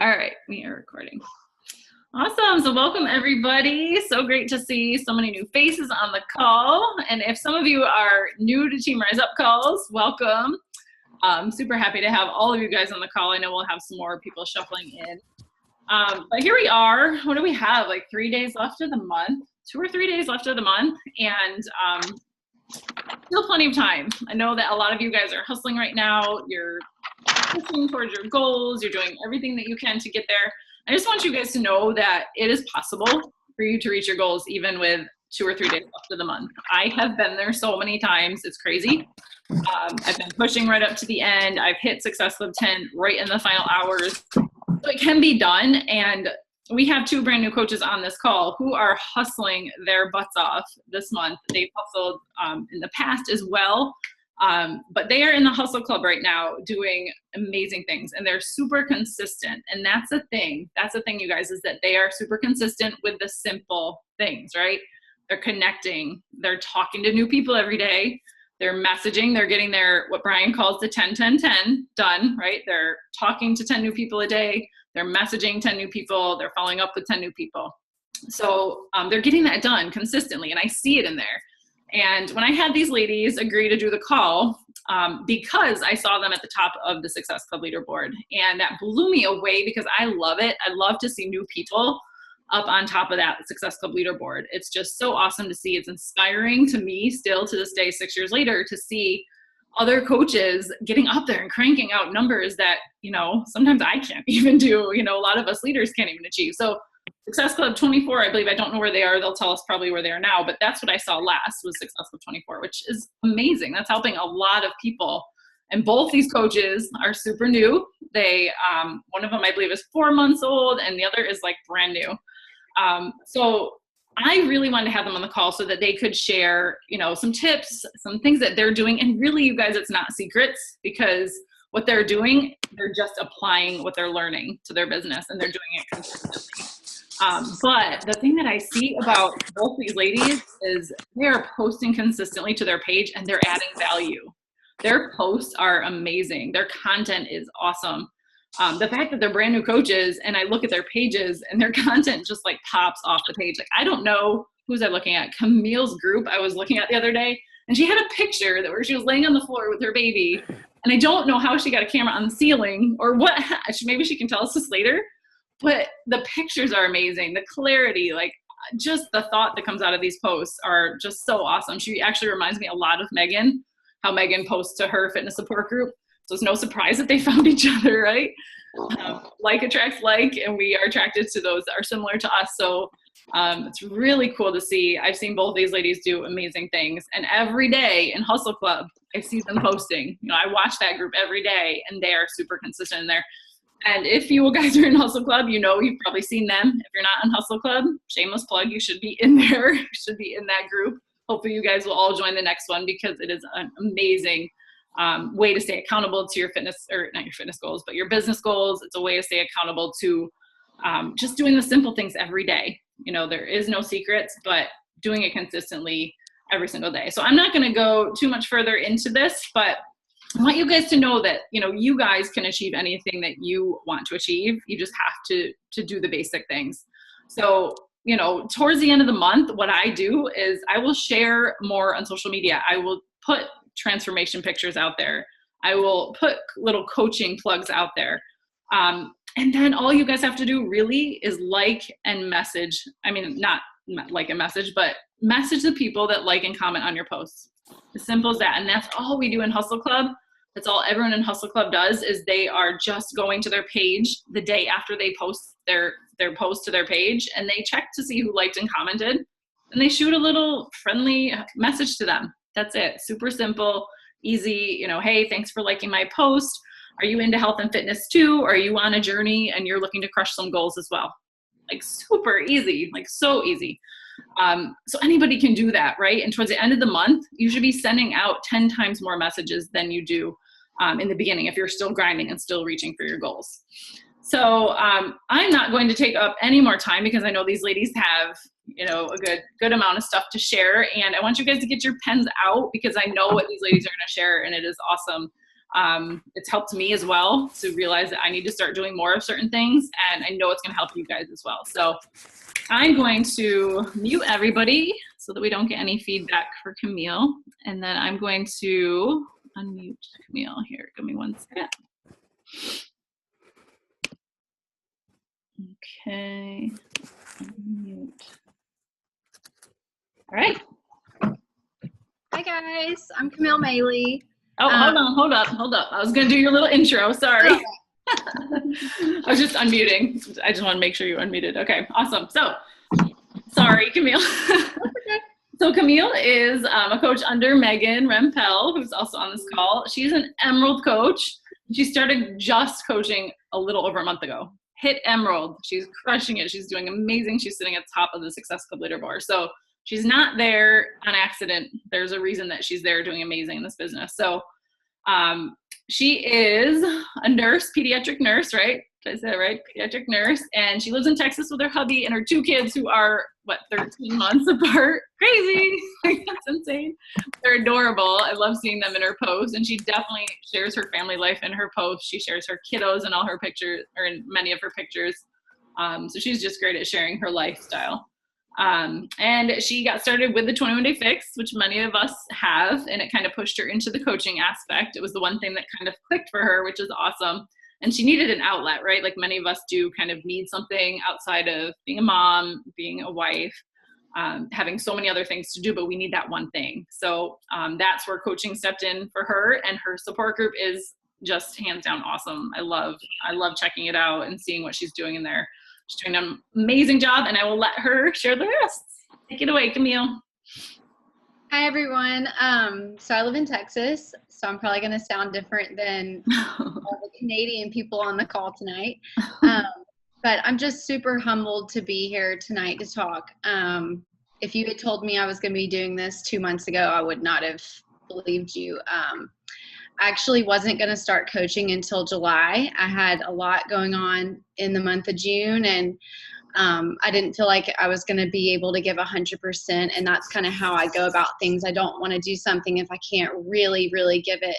All right, we are recording. Awesome. So welcome everybody. So great to see so many new faces on the call. And if some of you are new to Team Rise Up calls, welcome. I'm super happy to have all of you guys on the call. I know we'll have some more people shuffling in. But here we are. What do we have? Like 3 days left of the month, 2 or 3 days left of the month. And still plenty of time. I know that a lot of you guys are hustling right now. You're pushing towards your goals. You're doing everything that you can to get there. I just want you guys to know that it is possible for you to reach your goals even with 2 or 3 days left of the month. I have been there so many times. It's crazy. I've been pushing right up to the end. I've hit Success Club 10 right in the final hours. So it can be done. And we have 2 brand new coaches on this call who are hustling their butts off this month. They've hustled in the past as well. But they are in the Hustle Club right now doing amazing things, and they're super consistent. And that's the thing. That's the thing, you guys, is that they are super consistent with the simple things, right? They're connecting. They're talking to new people every day. They're messaging. They're getting their, what Brian calls the 10-10-10 done, right? They're talking to 10 new people a day. They're messaging 10 new people. They're following up with 10 new people. So they're getting that done consistently, and I see it in there. And when I had these ladies agree to do the call, because I saw them at the top of the Success Club leaderboard, and that blew me away because I love it. I love to see new people up on top of that Success Club leaderboard. It's just so awesome to see. It's inspiring to me still to this day, 6 years later, to see other coaches getting up there and cranking out numbers that, sometimes I can't even do, a lot of us leaders can't even achieve. So Success Club 24, I believe, I don't know where they are. They'll tell us probably where they are now, but that's what I saw last was Success Club 24, which is amazing. That's helping a lot of people. And both these coaches are super new. They, one of them, I believe, is 4 months old, and the other is like brand new. So I really wanted to have them on the call so that they could share, some tips, some things that they're doing. And really, you guys, it's not secrets, because what they're doing, they're just applying what they're learning to their business, and they're doing it consistently. But the thing that I see about both these ladies is they're posting consistently to their page, and they're adding value. Their posts are amazing. Their content is awesome. The fact that they're brand new coaches, and I look at their pages and their content just like pops off the page. Like, I don't know who's I looking at. Camille's group I was looking at the other day, and she had a picture where she was laying on the floor with her baby. And I don't know how she got a camera on the ceiling or what. Maybe she can tell us this later. But the pictures are amazing. The clarity, like just the thought that comes out of these posts are just so awesome. She actually reminds me a lot of Megan, how Megan posts to her fitness support group. So it's no surprise that they found each other, right? Like attracts like, and we are attracted to those that are similar to us. So it's really cool to see. I've seen both these ladies do amazing things. And every day in Hustle Club, I see them posting. I watch that group every day, and they are super consistent in there. And if you guys are in Hustle Club, you've probably seen them. If you're not in Hustle Club, shameless plug, you should be in there. You should be in that group. Hopefully you guys will all join the next one, because it is an amazing way to stay accountable to your fitness, or not your fitness goals, but your business goals. It's a way to stay accountable to just doing the simple things every day. There is no secrets, but doing it consistently every single day. So I'm not going to go too much further into this, but I want you guys to know that, you guys can achieve anything that you want to achieve. You just have to do the basic things. So, towards the end of the month, what I do is I will share more on social media. I will put transformation pictures out there. I will put little coaching plugs out there. And then all you guys have to do really is like and message. I mean, not like and message, but message the people that like and comment on your posts. As simple as that. And that's all we do in Hustle Club. That's all everyone in Hustle Club does, is they are just going to their page the day after they post their post to their page, and they check to see who liked and commented, and they shoot a little friendly message to them. That's it. Super simple, easy. Hey, thanks for liking my post. Are you into health and fitness too? Or are you on a journey and you're looking to crush some goals as well? Like super easy, like so easy. So anybody can do that, right? And towards the end of the month, you should be sending out 10 times more messages than you do in the beginning, if you're still grinding and still reaching for your goals. So I'm not going to take up any more time, because I know these ladies have, a good amount of stuff to share. And I want you guys to get your pens out, because I know what these ladies are going to share, and it is awesome. It's helped me as well to realize that I need to start doing more of certain things, and I know it's going to help you guys as well. So I'm going to mute everybody so that we don't get any feedback for Camille, and then I'm going to unmute Camille here. Give me one second. Okay, unmute. All right. Hi guys, I'm Camille Maly. Oh, hold up. I was gonna do your little intro, sorry. I was just unmuting. I just want to make sure you unmuted. Okay, awesome. So, sorry, Camille. So Camille is a coach under Megan Rempel, who's also on this call. She's an Emerald coach. She started just coaching a little over a month ago. Hit Emerald. She's crushing it. She's doing amazing. She's sitting at the top of the Success Club leaderboard. So she's not there on accident. There's a reason that she's there doing amazing in this business. So she is a nurse, pediatric nurse, right? Did I say that right? Pediatric nurse. And she lives in Texas with her hubby and her 2 kids who are, 13 months apart. Crazy. That's insane. They're adorable. I love seeing them in her posts. And she definitely shares her family life in her posts. She shares her kiddos in all her pictures, or in many of her pictures. So she's just great at sharing her lifestyle. And she got started with the 21-day fix, which many of us have, and it kind of pushed her into the coaching aspect. It was the one thing that kind of clicked for her, which is awesome. And she needed an outlet, right? Like many of us do kind of need something outside of being a mom, being a wife, having so many other things to do, but we need that one thing. So that's where coaching stepped in for her, and her support group is just hands down awesome. I love checking it out and seeing what she's doing in there. She's doing an amazing job, and I will let her share the rest. Take it away, Camille. Hi everyone. So I live in Texas, so I'm probably going to sound different than all the Canadian people on the call tonight. But I'm just super humbled to be here tonight to talk. If you had told me I was going to be doing this 2 months ago, I would not have believed you. I actually wasn't going to start coaching until July. I had a lot going on in the month of June, and I didn't feel like I was going to be able to give 100%, and that's kind of how I go about things. I don't want to do something if I can't really, really give it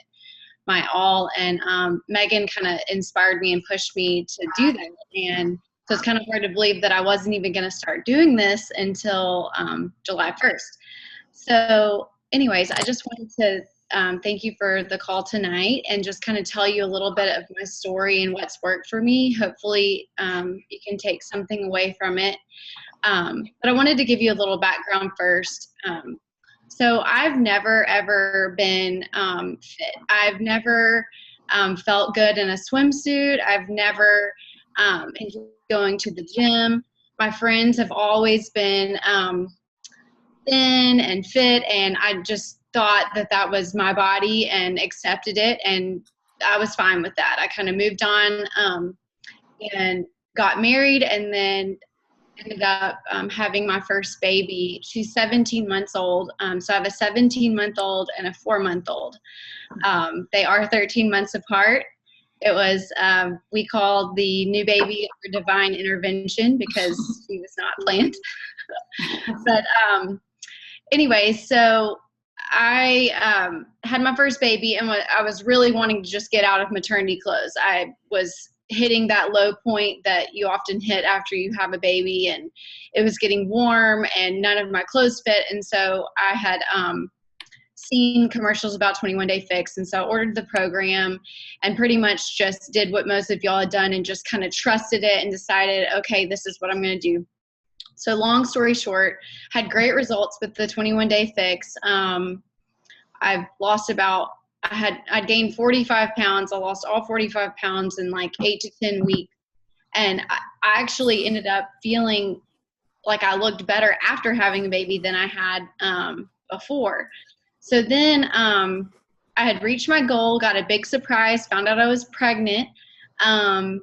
my all. And Megan kind of inspired me and pushed me to do that. And so it's kind of hard to believe that I wasn't even going to start doing this until July 1st. So anyways, I just wanted to thank you for the call tonight and just kind of tell you a little bit of my story and what's worked for me. Hopefully you can take something away from it. But I wanted to give you a little background first. So I've never, ever been fit. I've never felt good in a swimsuit. I've never enjoyed going to the gym. My friends have always been thin and fit, and I just thought that that was my body and accepted it, and I was fine with that. I kind of moved on and got married, and then ended up having my first baby. She's 17 months old. So I have a 17-month-old and a 4-month-old. They are 13 months apart. It was, we called the new baby a divine intervention because she was not planned. But anyway, so I had my first baby, and I was really wanting to just get out of maternity clothes. I was hitting that low point that you often hit after you have a baby, and it was getting warm and none of my clothes fit. And so I had seen commercials about 21-day fix, and so I ordered the program and pretty much just did what most of y'all had done and just kind of trusted it and decided, okay, this is what I'm going to do. So long story short, had great results with the 21-day fix. I've lost I'd gained 45 pounds. I lost all 45 pounds in like 8 to 10 weeks. And I actually ended up feeling like I looked better after having a baby than I had before. So then I had reached my goal, got a big surprise, found out I was pregnant. And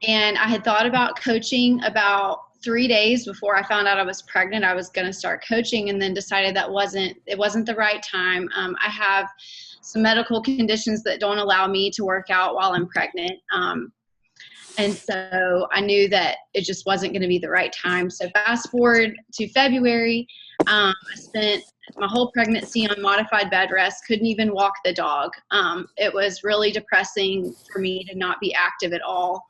I had thought about coaching about 3 days before I found out I was pregnant. I was going to start coaching, and then decided it wasn't the right time. I have some medical conditions that don't allow me to work out while I'm pregnant. And so I knew that it just wasn't going to be the right time. So fast forward to February, I spent my whole pregnancy on modified bed rest, couldn't even walk the dog. It was really depressing for me to not be active at all.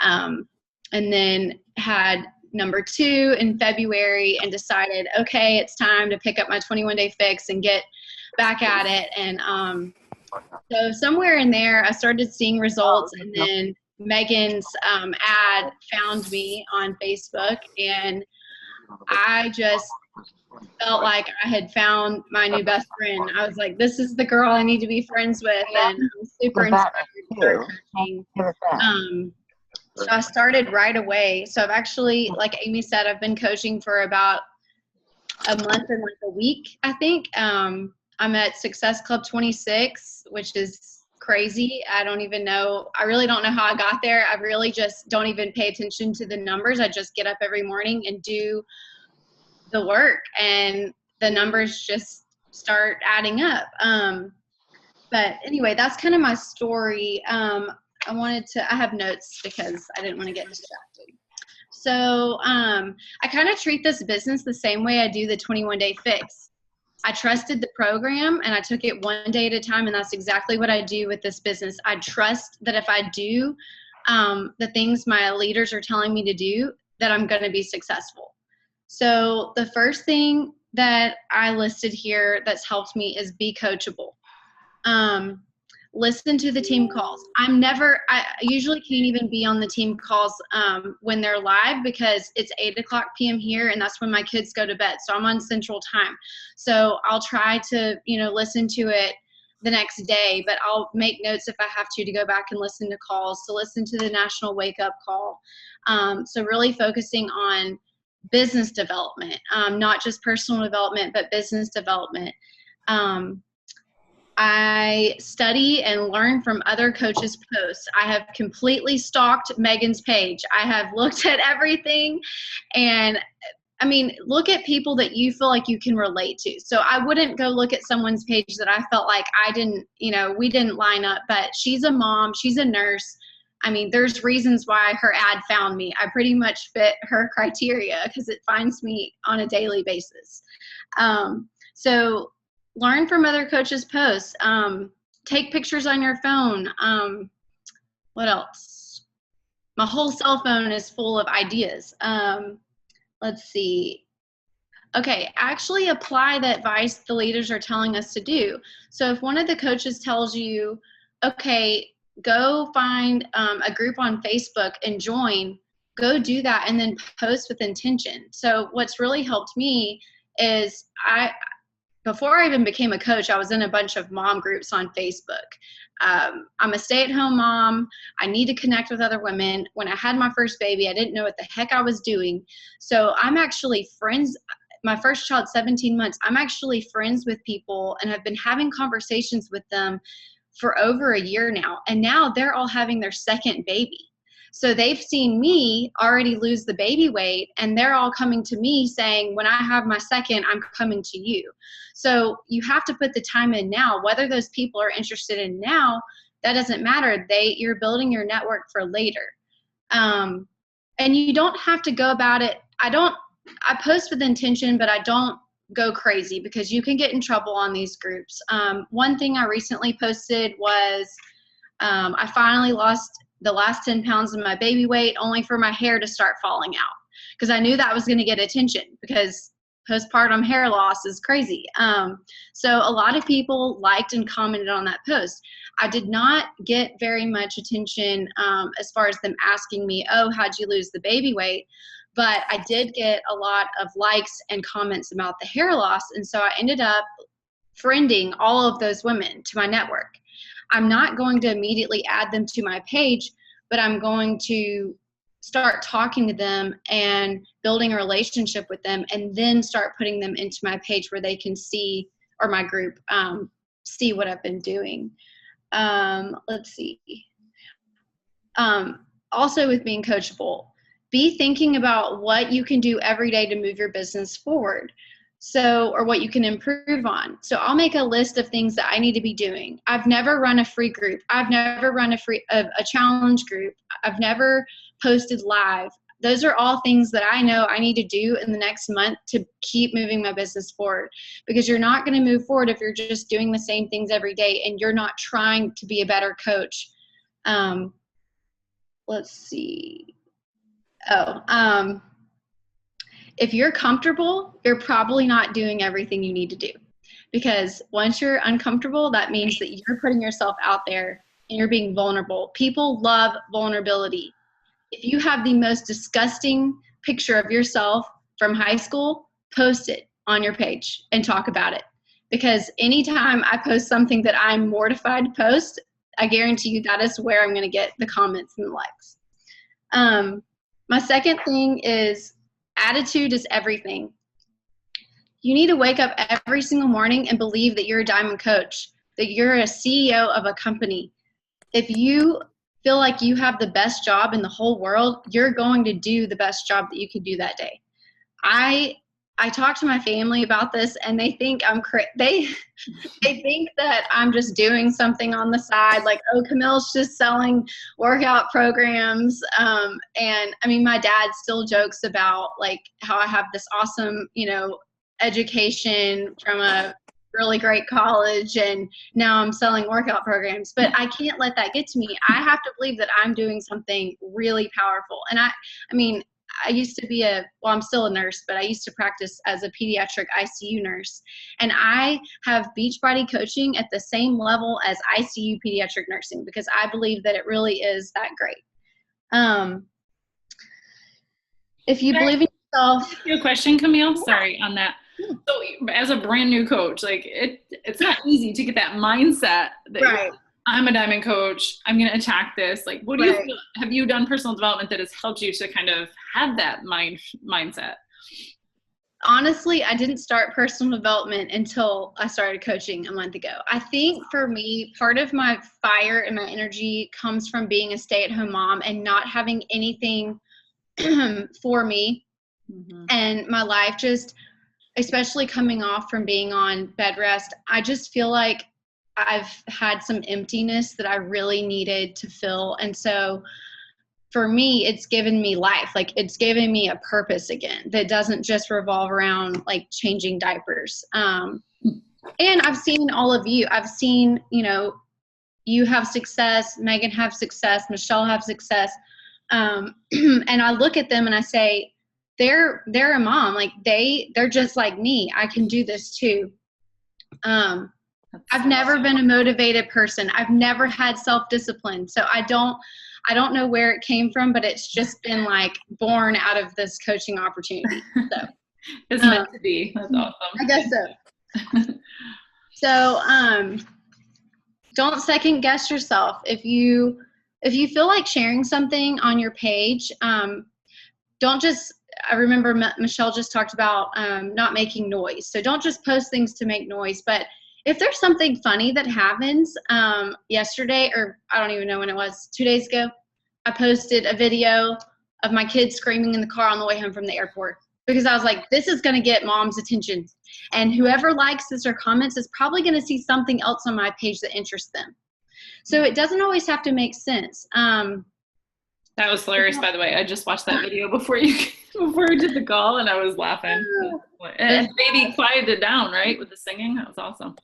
And then had number 2 in February and decided, okay, it's time to pick up my 21-day fix and get back at it. And so somewhere in there, I started seeing results, and then Megan's ad found me on Facebook, and I just felt like I had found my new best friend. I was like, this is the girl I need to be friends with, and I'm super inspired to start coaching. So I started right away. So I've actually, like Amy said, I've been coaching for about a month and like a week, I think. I'm at Success Club 26, which is crazy. I don't even know. I really don't know how I got there. I really just don't even pay attention to the numbers. I just get up every morning and do the work, and the numbers just start adding up. But anyway, that's kind of my story. I have notes because I didn't want to get distracted. So I kind of treat this business the same way I do the 21-day fix. I trusted the program and I took it one day at a time, and that's exactly what I do with this business. I trust that if I do the things my leaders are telling me to do, that I'm going to be successful. So the first thing that I listed here that's helped me is be coachable. Listen to the team calls. I usually can't even be on the team calls when they're live, because it's 8:00 p.m. here, and that's when my kids go to bed. So I'm on Central Time. So I'll try to, listen to it the next day, but I'll make notes if I have to go back and listen to calls, to listen to the National Wake Up Call. So really focusing on business development, not just personal development, but business development. I study and learn from other coaches' posts. I have completely stalked Megan's page. I have looked at everything, and look at people that you feel like you can relate to. So I wouldn't go look at someone's page that I felt like we didn't line up, but she's a mom, she's a nurse. There's reasons why her ad found me. I pretty much fit her criteria because it finds me on a daily basis. So learn from other coaches' posts. Take pictures on your phone. What else? My whole cell phone is full of ideas. Let's see. Okay, actually apply the advice the leaders are telling us to do. So if one of the coaches tells you, okay, go find a group on Facebook and join, go do that and then post with intention. So what's really helped me is before I even became a coach, I was in a bunch of mom groups on Facebook. I'm a stay-at-home mom. I need to connect with other women. When I had my first baby, I didn't know what the heck I was doing. So I'm actually friends. My first child, 17 months, I'm actually friends with people and have been having conversations with them for over a year now. And now they're all having their second baby. So they've seen me already lose the baby weight, and they're all coming to me saying, when I have my second, I'm coming to you. So you have to put the time in now. Whether those people are interested in now, that doesn't matter. You're building your network for later. And you don't have to go about it. I post with intention, but I don't go crazy, because you can get in trouble on these groups. One thing I recently posted was I finally lost the last 10 pounds of my baby weight, only for my hair to start falling out, because I knew that was going to get attention, because postpartum hair loss is crazy. So a lot of people liked and commented on that post. I did not get very much attention as far as them asking me, oh, how'd you lose the baby weight? But I did get a lot of likes and comments about the hair loss. And so I ended up friending all of those women to my network. I'm not going to immediately add them to my page, but I'm going to start talking to them and building a relationship with them, and then start putting them into my page where they can see, or my group, see what I've been doing. Let's see. Also with being coachable, be thinking about what you can do every day to move your business forward. Or what you can improve on. So I'll make a list of things that I need to be doing. I've never run a free group. I've never run a challenge group. I've never posted live. Those are all things that I know I need to do in the next month to keep moving my business forward, because you're not going to move forward if you're just doing the same things every day and you're not trying to be a better coach. Let's see. If you're comfortable, you're probably not doing everything you need to do, because once you're uncomfortable, that means that you're putting yourself out there and you're being vulnerable. People love vulnerability. If you have the most disgusting picture of yourself from high school, post it on your page and talk about it. Because anytime I post something that I'm mortified to post, I guarantee you that is where I'm going to get the comments and the likes. My second thing is attitude is everything. You need to wake up every single morning and believe that you're a diamond coach, that you're a CEO of a company. If you feel like you have the best job in the whole world, you're going to do the best job that you can do that day. I talk to my family about this, and they think I'm they think that I'm just doing something on the side, like, oh, Camille's just selling workout programs. And I mean, my dad still jokes about like how I have this awesome, education from a really great college, and now I'm selling workout programs. But I can't let that get to me. I have to believe that I'm doing something really powerful. And I mean, I used to be I'm still a nurse, but I used to practice as a pediatric ICU nurse. And I have Beachbody coaching at the same level as ICU pediatric nursing, because I believe that it really is that great. If you believe in yourself. Can I ask you a question, Camille? Sorry on that. So as a brand new coach, like it's not easy to get that mindset that Right. I'm a diamond coach, I'm going to attack this. Like, what do you feel, have you done personal development that has helped you to kind of have that mindset? Honestly, I didn't start personal development until I started coaching a month ago. I think for me, part of my fire and my energy comes from being a stay-at-home mom and not having anything for me. Mm-hmm. And my life just, especially coming off from being on bed rest, I just feel like I've had some emptiness that I really needed to fill. And so for me, it's given me life. Like, it's given me a purpose again that doesn't just revolve around like changing diapers. And I've seen all of you. I've seen, you have success, Megan have success, Michelle have success. And I look at them and I say, they're a mom. Like they're just like me. I can do this too. I've never been a motivated person. I've never had self-discipline. So I don't know where it came from, but it's just been like born out of this coaching opportunity. So it's meant to be. That's awesome. I guess so. So don't second guess yourself. If you feel like sharing something on your page, don't just, I remember Michelle just talked about not making noise. So don't just post things to make noise, but if there's something funny that happens, yesterday, or I don't even know when it was, 2 days ago, I posted a video of my kids screaming in the car on the way home from the airport, because I was like, this is going to get mom's attention. And whoever likes this or comments is probably going to see something else on my page that interests them. So it doesn't always have to make sense. That was hilarious, by the way. I just watched that video before we did the call, and I was laughing. And baby quieted down, right, with the singing. That was awesome.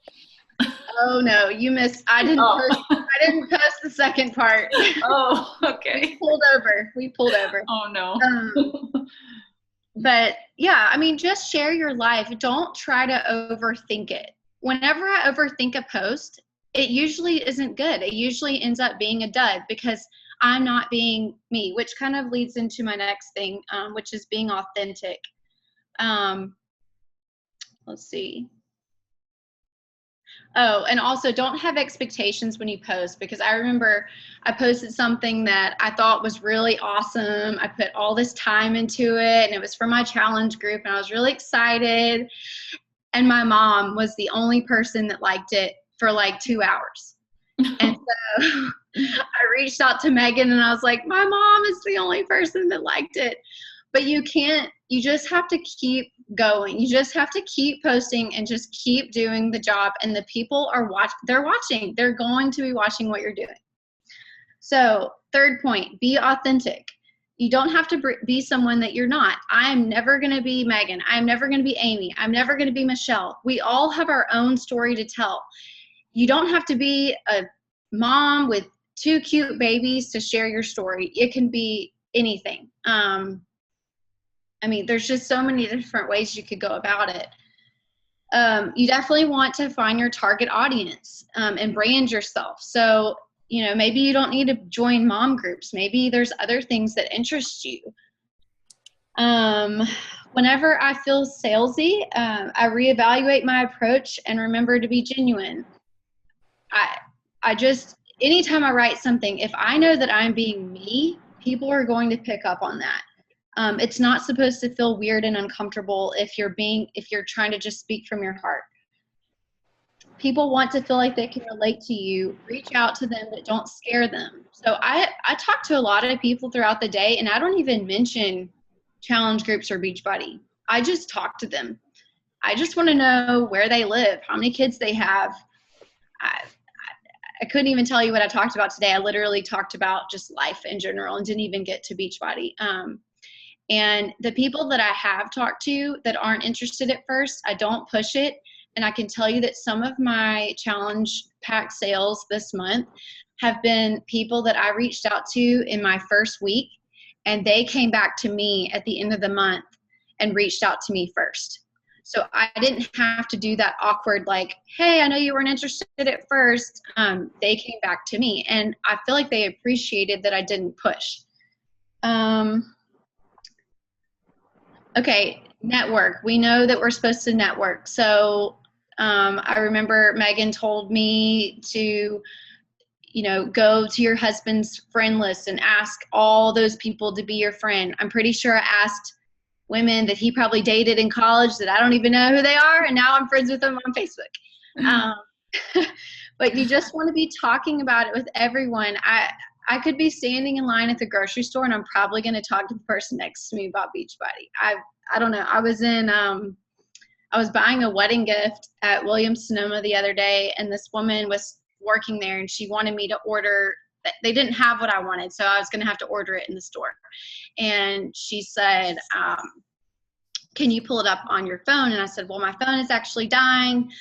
Oh no, you missed. I didn't post the second part. Oh, okay. We pulled over. Oh no. But yeah, I mean, just share your life. Don't try to overthink it. Whenever I overthink a post, it usually isn't good. It usually ends up being a dud, because I'm not being me, which kind of leads into my next thing, which is being authentic. Let's see. Oh, and also don't have expectations when you post, because I remember I posted something that I thought was really awesome. I put all this time into it, and it was for my challenge group, and I was really excited. And my mom was the only person that liked it for like 2 hours. And so I reached out to Megan and I was like, my mom is the only person that liked it. But you just have to keep going. You just have to keep posting and just keep doing the job. And the people they're watching. They're going to be watching what you're doing. So third point, be authentic. You don't have to be someone that you're not. I'm never going to be Megan. I'm never going to be Amy. I'm never going to be Michelle. We all have our own story to tell. You don't have to be a mom with 2 cute babies to share your story. It can be anything. I mean, there's just so many different ways you could go about it. You definitely want to find your target audience and brand yourself. So, you know, maybe you don't need to join mom groups. Maybe there's other things that interest you. Whenever I feel salesy, I reevaluate my approach and remember to be genuine. I just, anytime I write something, if I know that I'm being me, people are going to pick up on that. It's not supposed to feel weird and uncomfortable if you're trying to just speak from your heart. People want to feel like they can relate to you. Reach out to them, but don't scare them. So I talk to a lot of people throughout the day, and I don't even mention challenge groups or Beachbody. I just talk to them. I just want to know where they live, how many kids they have. I couldn't even tell you what I talked about today. I literally talked about just life in general and didn't even get to Beachbody. And the people that I have talked to that aren't interested at first, I don't push it. And I can tell you that some of my challenge pack sales this month have been people that I reached out to in my first week, and they came back to me at the end of the month and reached out to me first. So I didn't have to do that awkward, like, hey, I know you weren't interested at first. They came back to me, and I feel like they appreciated that I didn't push. Okay, network. We know that we're supposed to network. So I remember Megan told me to, you know, go to your husband's friend list and ask all those people to be your friend. I'm pretty sure I asked women that he probably dated in college that I don't even know who they are, and now I'm friends with them on Facebook. But you just want to be talking about it with everyone. I could be standing in line at the grocery store, and I'm probably going to talk to the person next to me about Beachbody. I don't know. I was buying a wedding gift at Williams-Sonoma the other day, and this woman was working there, and she wanted me to order. They didn't have what I wanted, so I was going to have to order it in the store. And she said, can you pull it up on your phone? And I said, well, my phone is actually dying.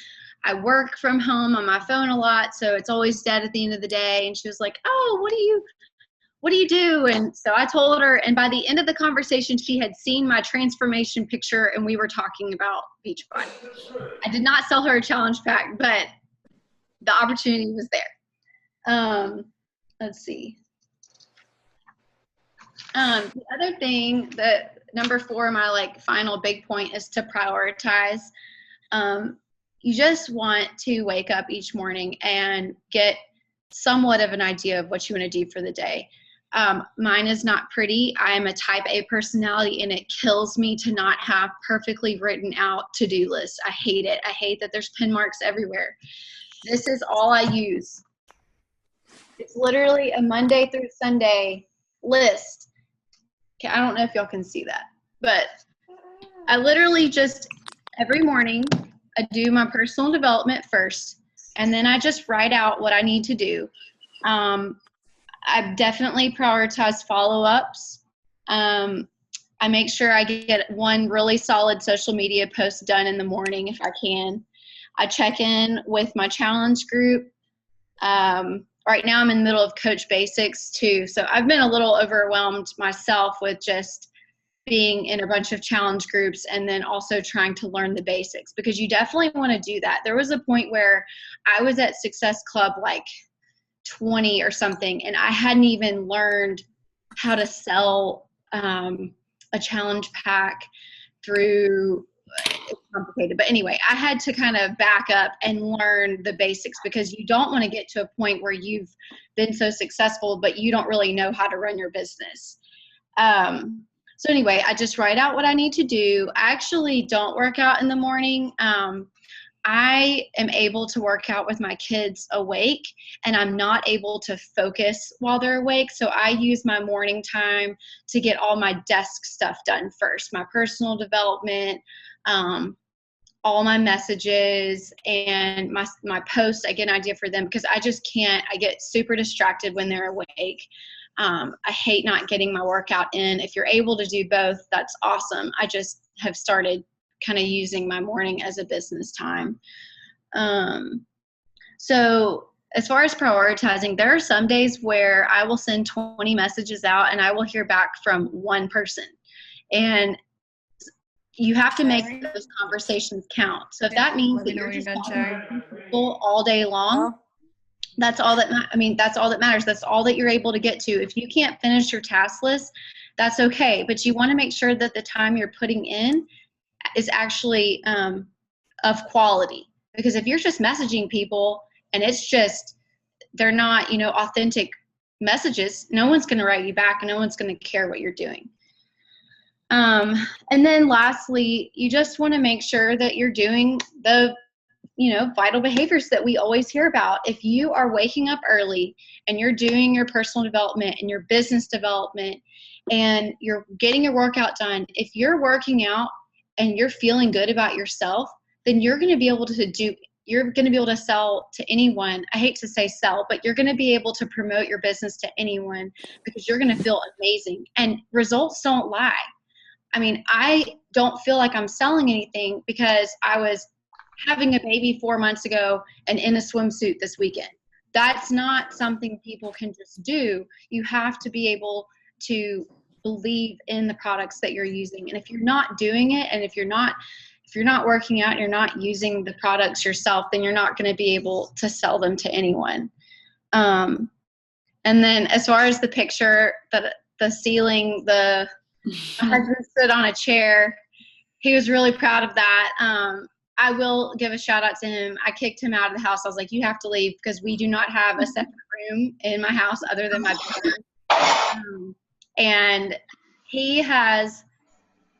I work from home on my phone a lot, so it's always dead at the end of the day. And she was like, oh, what do you do? And so I told her, and by the end of the conversation, she had seen my transformation picture, and we were talking about Beachbody. I did not sell her a challenge pack, but the opportunity was there. Let's see. The other thing, that number 4, my final big point, is to prioritize. You just want to wake up each morning and get somewhat of an idea of what you want to do for the day. Mine is not pretty. I am a type A personality, and it kills me to not have perfectly written out to-do lists. I hate it. I hate that there's pin marks everywhere. This is all I use. It's literally a Monday through Sunday list. Okay, I don't know if y'all can see that, but I literally just, every morning, I do my personal development first, and then I just write out what I need to do. I definitely prioritize follow-ups. I make sure I get one really solid social media post done in the morning if I can. I check in with my challenge group. Right now I'm in the middle of Coach Basics too, so I've been a little overwhelmed myself with just being in a bunch of challenge groups and then also trying to learn the basics, because you definitely want to do that. There was a point where I was at Success Club 20 or something, and I hadn't even learned how to sell a challenge pack through, it's complicated. But anyway, I had to kind of back up and learn the basics, because you don't want to get to a point where you've been so successful, but you don't really know how to run your business. So anyway, I just write out what I need to do. I actually don't work out in the morning. I am able to work out with my kids awake, and I'm not able to focus while they're awake. So I use my morning time to get all my desk stuff done first, my personal development, all my messages and my posts. I get an idea for them because I just can't. I get super distracted when they're awake. I hate not getting my workout in. If you're able to do both, that's awesome. I just have started kind of using my morning as a business time. So as far as prioritizing, there are some days where I will send 20 messages out and I will hear back from one person. And you have to make those conversations count. So if that means that you're just talking to people all day long, that's all that that's all that matters. That's all that you're able to get to. If you can't finish your task list, that's okay. But you want to make sure that the time you're putting in is actually of quality. Because if you're just messaging people and it's just, they're not, authentic messages, no one's going to write you back and no one's going to care what you're doing. And then lastly, you just want to make sure that you're doing the, vital behaviors that we always hear about. If you are waking up early and you're doing your personal development and your business development and you're getting your workout done, if you're working out and you're feeling good about yourself, then you're going to be able to sell to anyone. I hate to say sell, but you're going to be able to promote your business to anyone because you're going to feel amazing, and results don't lie. I don't feel like I'm selling anything because I was having a baby 4 months ago and in a swimsuit this weekend. That's not something people can just do. You have to be able to believe in the products that you're using. And if you're not doing it, and if you're not working out, you're not using the products yourself, then you're not going to be able to sell them to anyone. And then as far as the picture, the ceiling, my husband stood on a chair. He was really proud of that. I will give a shout out to him. I kicked him out of the house. I was like, you have to leave because we do not have a separate room in my house other than my bedroom. And he has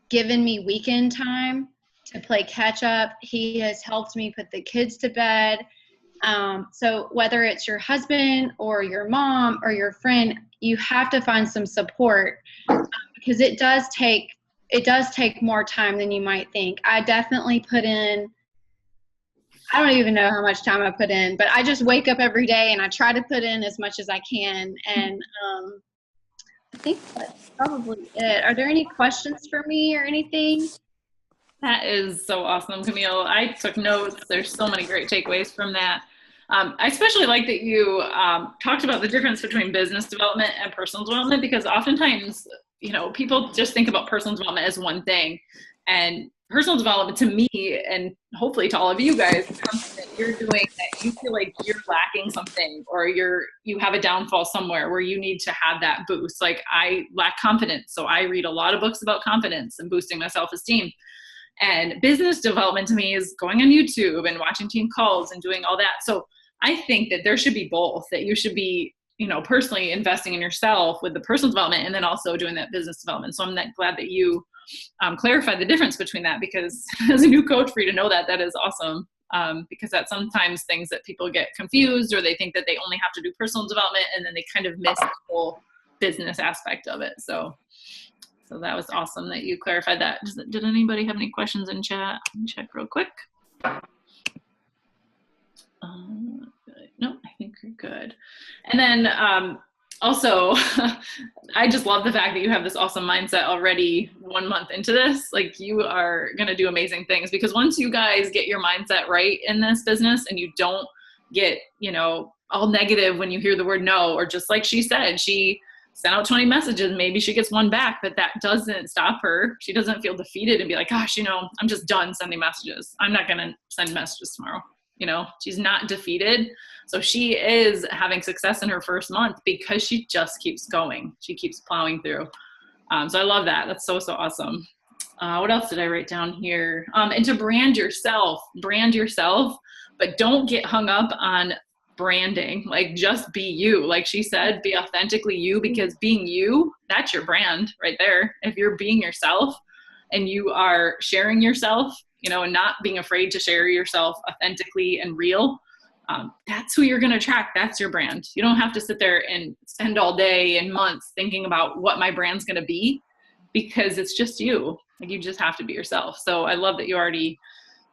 given me weekend time to play catch up. He has helped me put the kids to bed. So whether it's your husband or your mom or your friend, you have to find some support because it does take more time than you might think. I definitely put in, I don't even know how much time I put in, but I just wake up every day and I try to put in as much as I can. And I think that's probably it. Are there any questions for me or anything? That is so awesome, Camille. I took notes. There's so many great takeaways from that. I especially like that you talked about the difference between business development and personal development, because oftentimes, people just think about personal development as one thing. And personal development to me, and hopefully to all of you guys, is something that you're doing that you feel like you're lacking something, or you have a downfall somewhere where you need to have that boost. Like I lack confidence, so I read a lot of books about confidence and boosting my self-esteem. And business development to me is going on YouTube and watching team calls and doing all that. So I think that there should be both, that you should be, personally investing in yourself with the personal development and then also doing that business development. So I'm glad that you clarified the difference between that, because as a new coach, for you to know that is awesome. Because that's sometimes things that people get confused, or they think that they only have to do personal development and then they kind of miss the whole business aspect of it. So that was awesome that you clarified that. Did anybody have any questions in chat? Let me check real quick. No, I think you're good. And then also, I just love the fact that you have this awesome mindset already 1 month into this. Like, you are going to do amazing things, because once you guys get your mindset right in this business and you don't get, all negative when you hear the word no, or just like she said, she sent out 20 messages, maybe she gets one back, but that doesn't stop her. She doesn't feel defeated and be like, gosh, I'm just done sending messages. I'm not going to send messages tomorrow. She's not defeated. So she is having success in her first month because she just keeps going. She keeps plowing through. So I love that. That's so, so awesome. What else did I write down here? And to brand yourself, but don't get hung up on branding. Like, just be you. Like she said, be authentically you, because being you, that's your brand right there. If you're being yourself and you are sharing yourself, and not being afraid to share yourself authentically and real, that's who you're going to attract. That's your brand. You don't have to sit there and spend all day and months thinking about what my brand's going to be, because it's just you. Like, you just have to be yourself. So I love that you already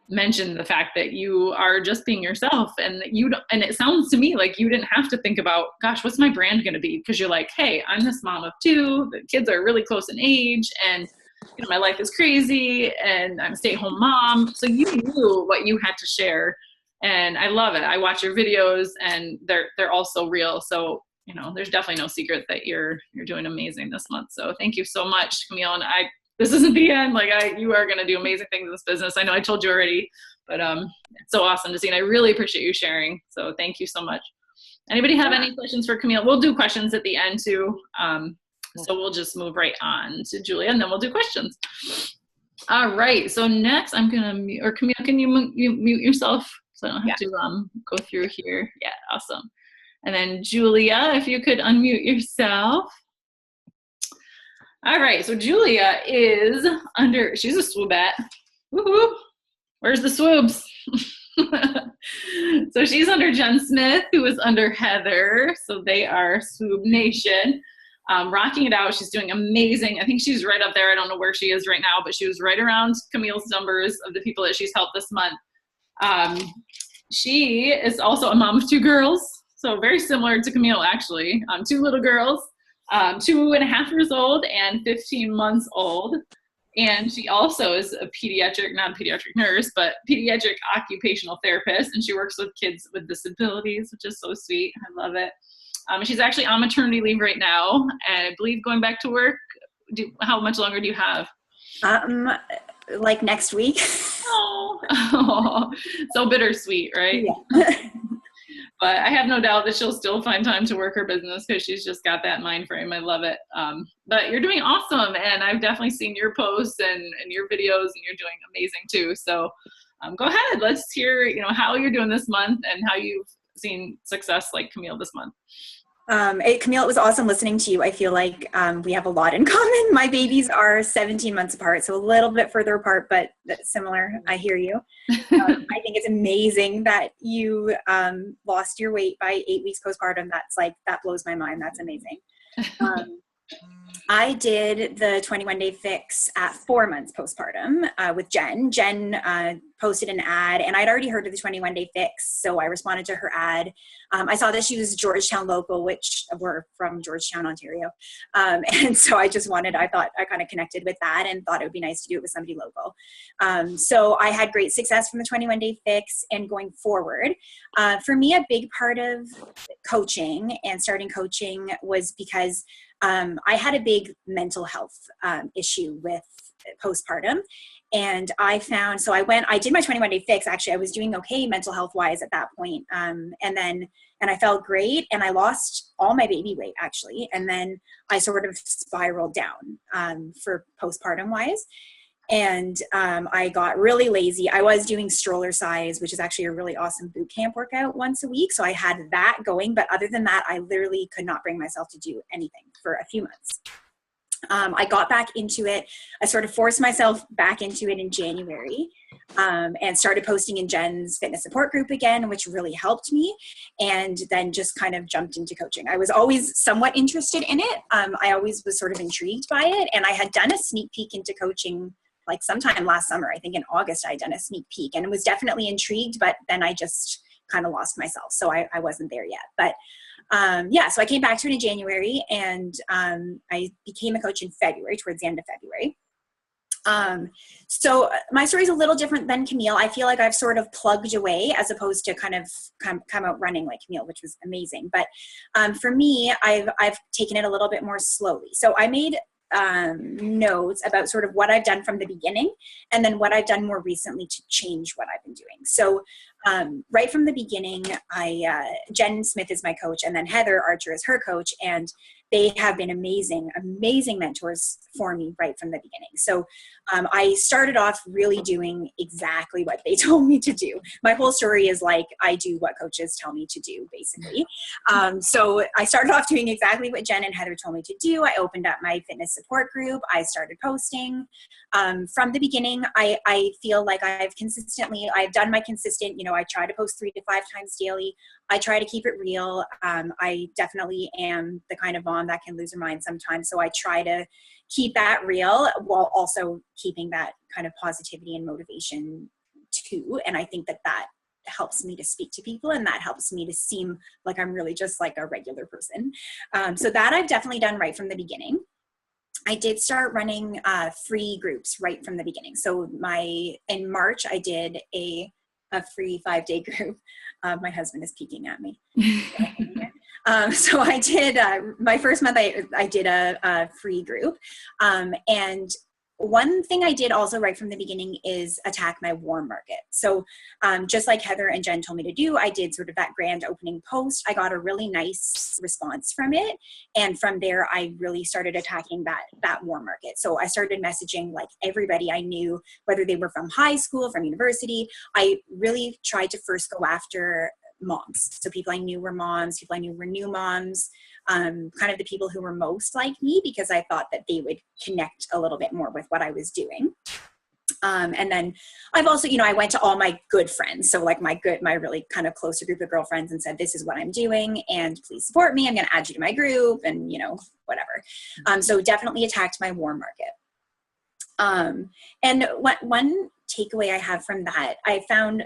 mentioned the fact that you are just being yourself, and and it sounds to me like you didn't have to think about, gosh, what's my brand going to be? Because you're like, hey, I'm this mom of 2, the kids are really close in age, and my life is crazy, and I'm a stay-at-home mom. So you knew what you had to share, and I love it. I watch your videos, and they're all so real. So there's definitely no secret that you're doing amazing this month. So thank you so much, Camille. And this isn't the end. You are going to do amazing things in this business. I know I told you already, but it's so awesome to see. And I really appreciate you sharing. So thank you so much. Anybody have any questions for Camille? We'll do questions at the end too. So we'll just move right on to Julia, and then we'll do questions. All right. So next I'm going to mute, or Camille, can you mute yourself so I don't have to go through here? Yeah. Awesome. And then Julia, if you could unmute yourself. All right, so Julia is she's a swoobette. Woohoo! Where's the swoobs? So she's under Jen Smith, who is under Heather. So they are Swoob Nation, rocking it out. She's doing amazing. I think she's right up there. I don't know where she is right now, but she was right around Camille's numbers of the people that she's helped this month. She is also a mom of 2 girls, so very similar to Camille, actually. 2 little girls. 2.5 years old and 15 months old. And she also is a not a pediatric nurse, but pediatric occupational therapist. And she works with kids with disabilities, which is so sweet. I love it. She's actually on maternity leave right now. And I believe going back to work, how much longer do you have? Like next week. Oh, so bittersweet, right? Yeah. But I have no doubt that she'll still find time to work her business because she's just got that mind frame. I love it. But you're doing awesome. And I've definitely seen your posts and your videos, and you're doing amazing too. So go ahead. Let's hear, how you're doing this month and how you've seen success like Camille this month. Camille, it was awesome listening to you. I feel like we have a lot in common. My babies are 17 months apart, so a little bit further apart, but that's similar. I hear you. I think it's amazing that you lost your weight by 8 weeks postpartum. That blows my mind. That's amazing. I did the 21-day fix at 4 months postpartum with Jen. Jen posted an ad, and I'd already heard of the 21-day fix, so I responded to her ad. I saw that she was Georgetown local, which we're from Georgetown, Ontario. And so I thought I kind of connected with that and thought it would be nice to do it with somebody local. So I had great success from the 21-day fix and going forward. For me, a big part of coaching and starting coaching was because I had a big mental health issue with postpartum. And I did my 21-day fix. Actually, I was doing okay mental health wise at that point. And I felt great, and I lost all my baby weight actually. And then I sort of spiraled down for postpartum wise. And I got really lazy. I was doing stroller size, which is actually a really awesome boot camp workout once a week. So I had that going. But other than that, I literally could not bring myself to do anything for a few months. I got back into it. I sort of forced myself back into it in January and started posting in Jen's fitness support group again, which really helped me. And then just kind of jumped into coaching. I was always somewhat interested in it. I always was sort of intrigued by it. And I had done a sneak peek into coaching like sometime last summer. I think in August I had done a sneak peek and was definitely intrigued, but then I just kind of lost myself. So I wasn't there yet. But so I came back to it in January, and I became a coach in February, towards the end of February. So my story is a little different than Camille. I feel like I've sort of plugged away as opposed to kind of come out running like Camille, which was amazing. But for me, I've taken it a little bit more slowly. So I made notes about sort of what I've done from the beginning and then what I've done more recently to change what I've been doing. So right from the beginning, Jen Smith is my coach, and then Heather Archer is her coach, and they have been amazing mentors for me right from the beginning. So I started off really doing exactly what they told me to do. My whole story is like, I do what coaches tell me to do, basically. So I started off doing exactly what Jen and Heather told me to do. I opened up my fitness support group. I started posting. From the beginning, I feel like I've done my consistent, I try to post 3 to 5 times daily. I try to keep it real. I definitely am the kind of mom that can lose her mind sometimes. So I try to keep that real while also keeping that kind of positivity and motivation too. And I think that that helps me to speak to people, and that helps me to seem like I'm really just like a regular person. So that I've definitely done right from the beginning. I did start running free groups right from the beginning. So in March, I did a free 5-day group. My husband is peeking at me. So I did, my first month, I did a free group. And one thing I did also right from the beginning is attack my warm market. So just like Heather and Jen told me to do, I did sort of that grand opening post. I got a really nice response from it. And from there, I really started attacking that warm market. So I started messaging like everybody I knew, whether they were from high school, from university. I really tried to first go after moms. So people I knew were moms, people I knew were new moms, kind of the people who were most like me, because I thought that they would connect a little bit more with what I was doing. And then I've also, I went to all my good friends. So like my really kind of closer group of girlfriends and said, this is what I'm doing and please support me. I'm going to add you to my group and, whatever. So definitely attacked my warm market. And one takeaway I have from that, I found,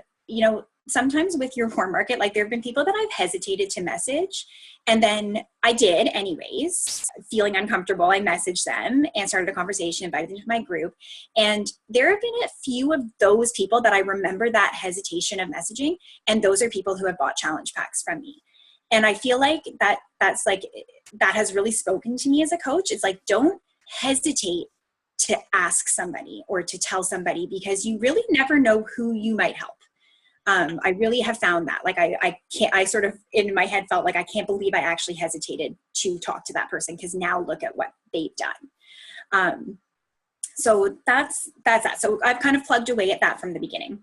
sometimes with your warm market, like there have been people that I've hesitated to message, and then I did anyways, feeling uncomfortable. I messaged them and started a conversation, invited them to my group. And there have been a few of those people that I remember that hesitation of messaging. And those are people who have bought challenge packs from me. And I feel like that's like, that has really spoken to me as a coach. It's like, don't hesitate to ask somebody or to tell somebody, because you really never know who you might help. I really have found that, like, I sort of in my head felt like I can't believe I actually hesitated to talk to that person, because now look at what they've done. So that's that. So I've kind of plugged away at that from the beginning.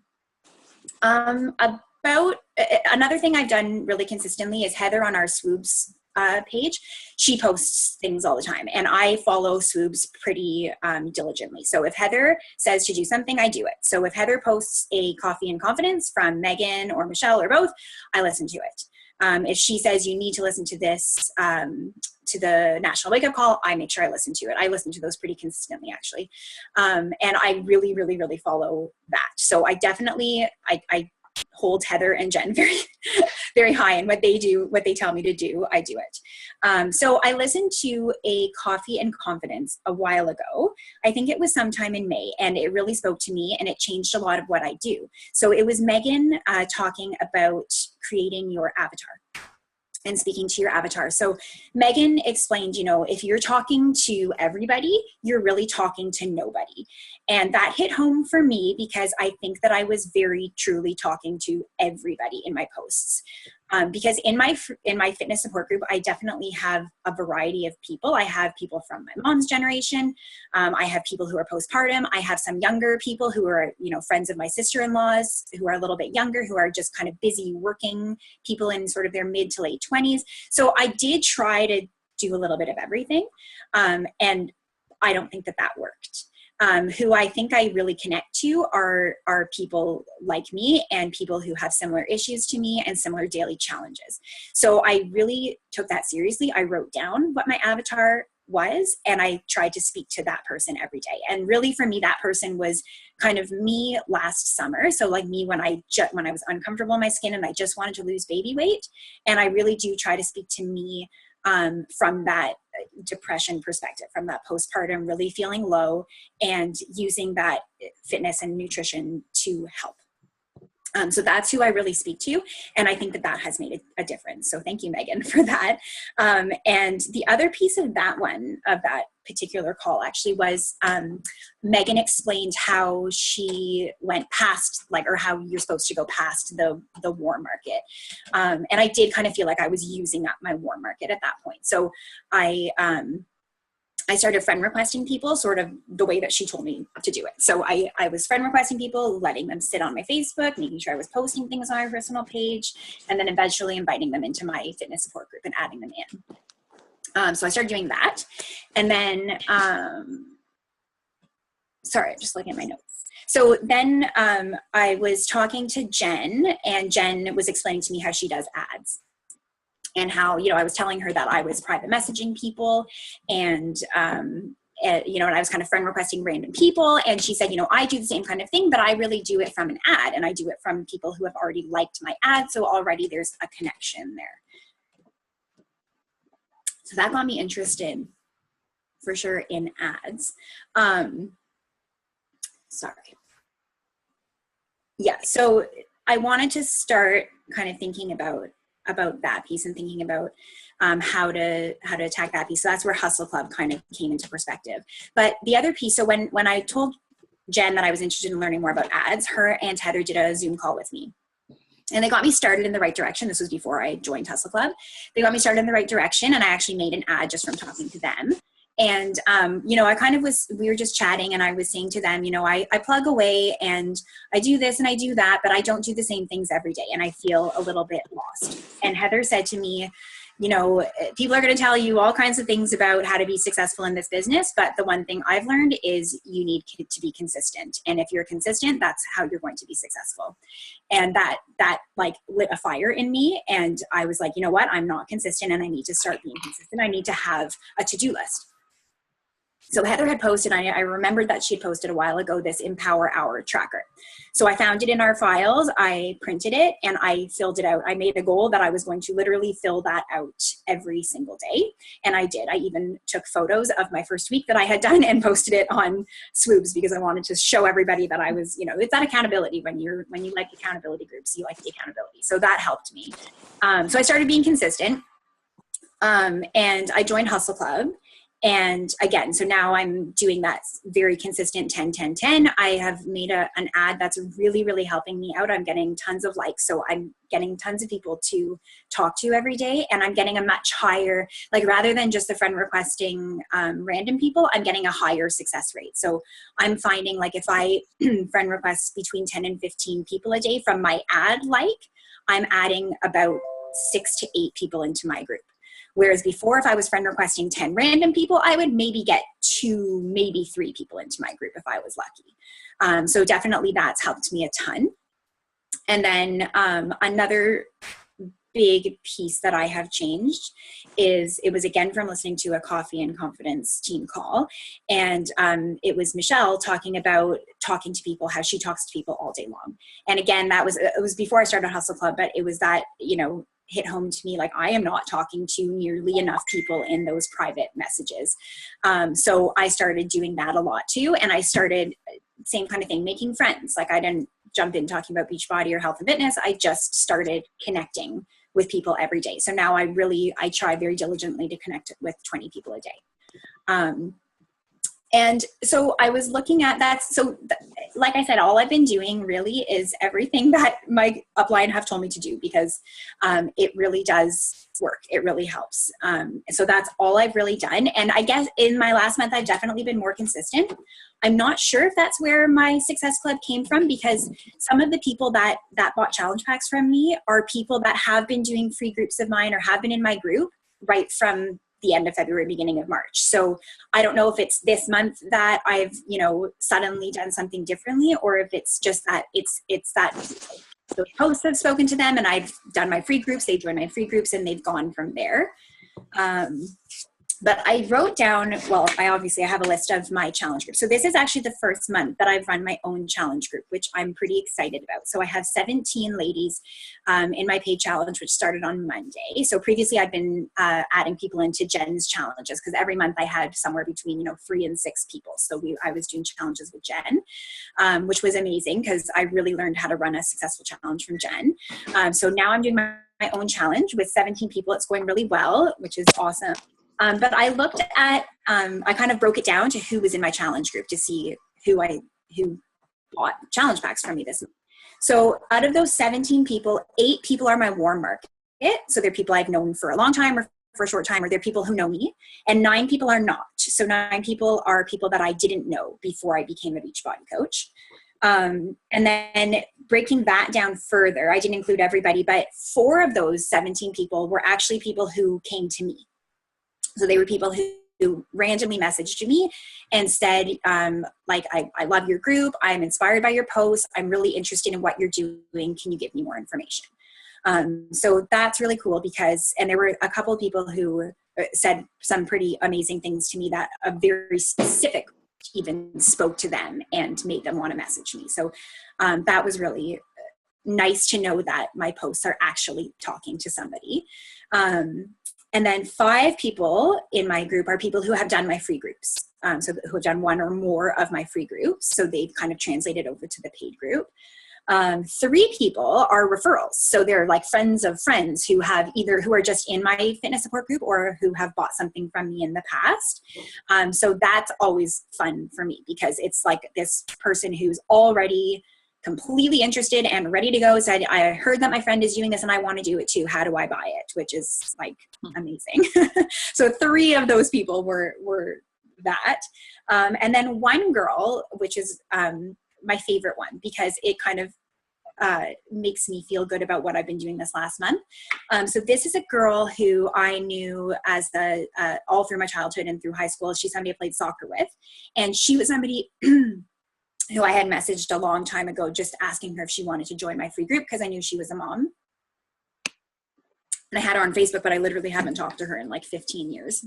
About another thing I've done really consistently is Heather on our Swoobs page. She posts things all the time, and I follow Swoobs pretty diligently. So if Heather says to do something, I do it. So if Heather posts a Coffee and Confidence from Megan or Michelle or both, I listen to it. If she says you need to listen to this, to the National Wake Up Call, I make sure I listen to it. I listen to those pretty consistently, actually. And I really, really, really follow that. So I definitely, I hold Heather and Jen very, very high in what they do, what they tell me to do, I do it. So I listened to a Coffee and Confidence a while ago. I think it was sometime in May, and it really spoke to me, and it changed a lot of what I do. So it was Megan talking about creating your avatar and speaking to your avatar. So Megan explained, if you're talking to everybody, you're really talking to nobody. And that hit home for me, because I think that I was very truly talking to everybody in my posts. Because in my fitness support group, I definitely have a variety of people. I have people from my mom's generation. I have people who are postpartum. I have some younger people who are, friends of my sister-in-laws who are a little bit younger, who are just kind of busy working people in sort of their mid to late 20s. So I did try to do a little bit of everything. And I don't think that worked. Who I think I really connect to are people like me, and people who have similar issues to me and similar daily challenges. So I really took that seriously. I wrote down what my avatar was, and I tried to speak to that person every day. And really for me, that person was kind of me last summer. So like me when I was uncomfortable in my skin and I just wanted to lose baby weight. And I really do try to speak to me from that depression perspective, from that postpartum, really feeling low, and using that fitness and nutrition to help. So that's who I really speak to. And I think that has made a difference. So thank you, Megan, for that. And the other piece of that particular call actually was Megan explained how she went past, or how you're supposed to go past the warm market. And I did kind of feel like I was using up my warm market at that point. So I started friend requesting people sort of the way that she told me to do it. So I was friend requesting people, letting them sit on my Facebook, making sure I was posting things on my personal page, and then eventually inviting them into my fitness support group and adding them in. So I started doing that. And then, sorry, I'm just looking at my notes. So then I was talking to Jen, and Jen was explaining to me how she does ads. And how, I was telling her that I was private messaging people, and you know, and I was kind of friend requesting random people. And she said, you know, I do the same kind of thing, but I really do it from an ad, and I do it from people who have already liked my ad. So already there's a connection there. So that got me interested for sure in ads. Sorry. Yeah, so I wanted to start kind of thinking about that piece and thinking about how to attack that piece. So that's where Hustle Club kind of came into perspective. But the other piece, so when I told Jen that I was interested in learning more about ads, her and Heather did a Zoom call with me. And they got me started in the right direction. This was before I joined Hustle Club. They got me started in the right direction, and I actually made an ad just from talking to them. And, you know, we were just chatting, and I was saying to them, you know, I plug away and I do this and I do that, but I don't do the same things every day, and I feel a little bit lost. And Heather said to me, you know, people are going to tell you all kinds of things about how to be successful in this business, but the one thing I've learned is you need to be consistent. And if you're consistent, that's how you're going to be successful. And that like lit a fire in me. And I was like, you know what? I'm not consistent, and I need to start being consistent. I need to have a to-do list. So Heather had posted, I remembered that she had posted a while ago, this Empower Hour tracker. So I found it in our files, I printed it, and I filled it out. I made a goal that I was going to literally fill that out every single day. And I did. I even took photos of my first week that I had done and posted it on Swoobs, because I wanted to show everybody that I was, you know, it's that accountability. When you like accountability groups, you like the accountability. So that helped me. So I started being consistent, and I joined Hustle Club. And again, so now I'm doing that very consistent 10, 10, 10. I have made an ad that's really, really helping me out. I'm getting tons of likes. So I'm getting tons of people to talk to every day. And I'm getting a much higher, like rather than just the friend requesting random people, I'm getting a higher success rate. So I'm finding like if I friend request between 10 and 15 people a day from my ad, I'm adding about 6 to 8 people into my group. Whereas before, if I was friend requesting 10 random people, I would maybe get 2, maybe 3 people into my group if I was lucky. So definitely that's helped me a ton. And then another big piece that I have changed is, it was again from listening to a Coffee and Confidence team call. And it was Michelle talking about talking to people, how she talks to people all day long. And again, it was before I started Hustle Club, but it was that, you know, hit home to me, like I am not talking to nearly enough people in those private messages. So I started doing that a lot too. And I started, same kind of thing, making friends. Like I didn't jump in talking about Beachbody or health and fitness. I just started connecting with people every day. So now I try very diligently to connect with 20 people a day. And so I was looking at that. So like I said, all I've been doing really is everything that my upline have told me to do, because it really does work. It really helps. So that's all I've really done. And I guess in my last month, I've definitely been more consistent. I'm not sure if that's where my Success Club came from, because some of the people that bought challenge packs from me are people that have been doing free groups of mine or have been in my group right from the end of February, beginning of March. So I don't know if it's this month that I've, you know, suddenly done something differently, or if it's just that it's that those posts have spoken to them and I've done my free groups, they joined my free groups and they've gone from there. But I wrote down, well, I have a list of my challenge groups. So this is actually the first month that I've run my own challenge group, which I'm pretty excited about. So I have 17 ladies in my paid challenge, which started on Monday. So previously I've been adding people into Jen's challenges, because every month I had somewhere between, 3 and 6 people. So I was doing challenges with Jen, which was amazing because I really learned how to run a successful challenge from Jen. So now I'm doing my own challenge with 17 people. It's going really well, which is awesome. But I looked at, I kind of broke it down to who was in my challenge group to see who bought challenge packs from me this month. So out of those 17 people, 8 people are my warm market. So they're people I've known for a long time or for a short time, or they're people who know me. And 9 people are not. So 9 people are people that I didn't know before I became a Beachbody coach. And then breaking that down further, I didn't include everybody, but 4 of those 17 people were actually people who came to me. So they were people who randomly messaged me and said, I love your group. I'm inspired by your posts. I'm really interested in what you're doing. Can you give me more information? So that's really cool and there were a couple of people who said some pretty amazing things to me that a very specific even spoke to them and made them want to message me. So that was really nice to know that my posts are actually talking to somebody. And then 5 people in my group are people who have done my free groups. So who have done one or more of my free groups. So they've kind of translated over to the paid group. 3 people are referrals. So they're like friends of friends who are just in my fitness support group or who have bought something from me in the past. So that's always fun for me because it's like this person who's already completely interested and ready to go. Said, I heard that my friend is doing this and I want to do it too. How do I buy it? Which is like amazing. So 3 of those people were that. And then one girl, which is my favorite one because it kind of makes me feel good about what I've been doing this last month. So this is a girl who I knew as all through my childhood and through high school. She's somebody I played soccer with. And she was somebody who I had messaged a long time ago, just asking her if she wanted to join my free group because I knew she was a mom. And I had her on Facebook, but I literally haven't talked to her in like 15 years.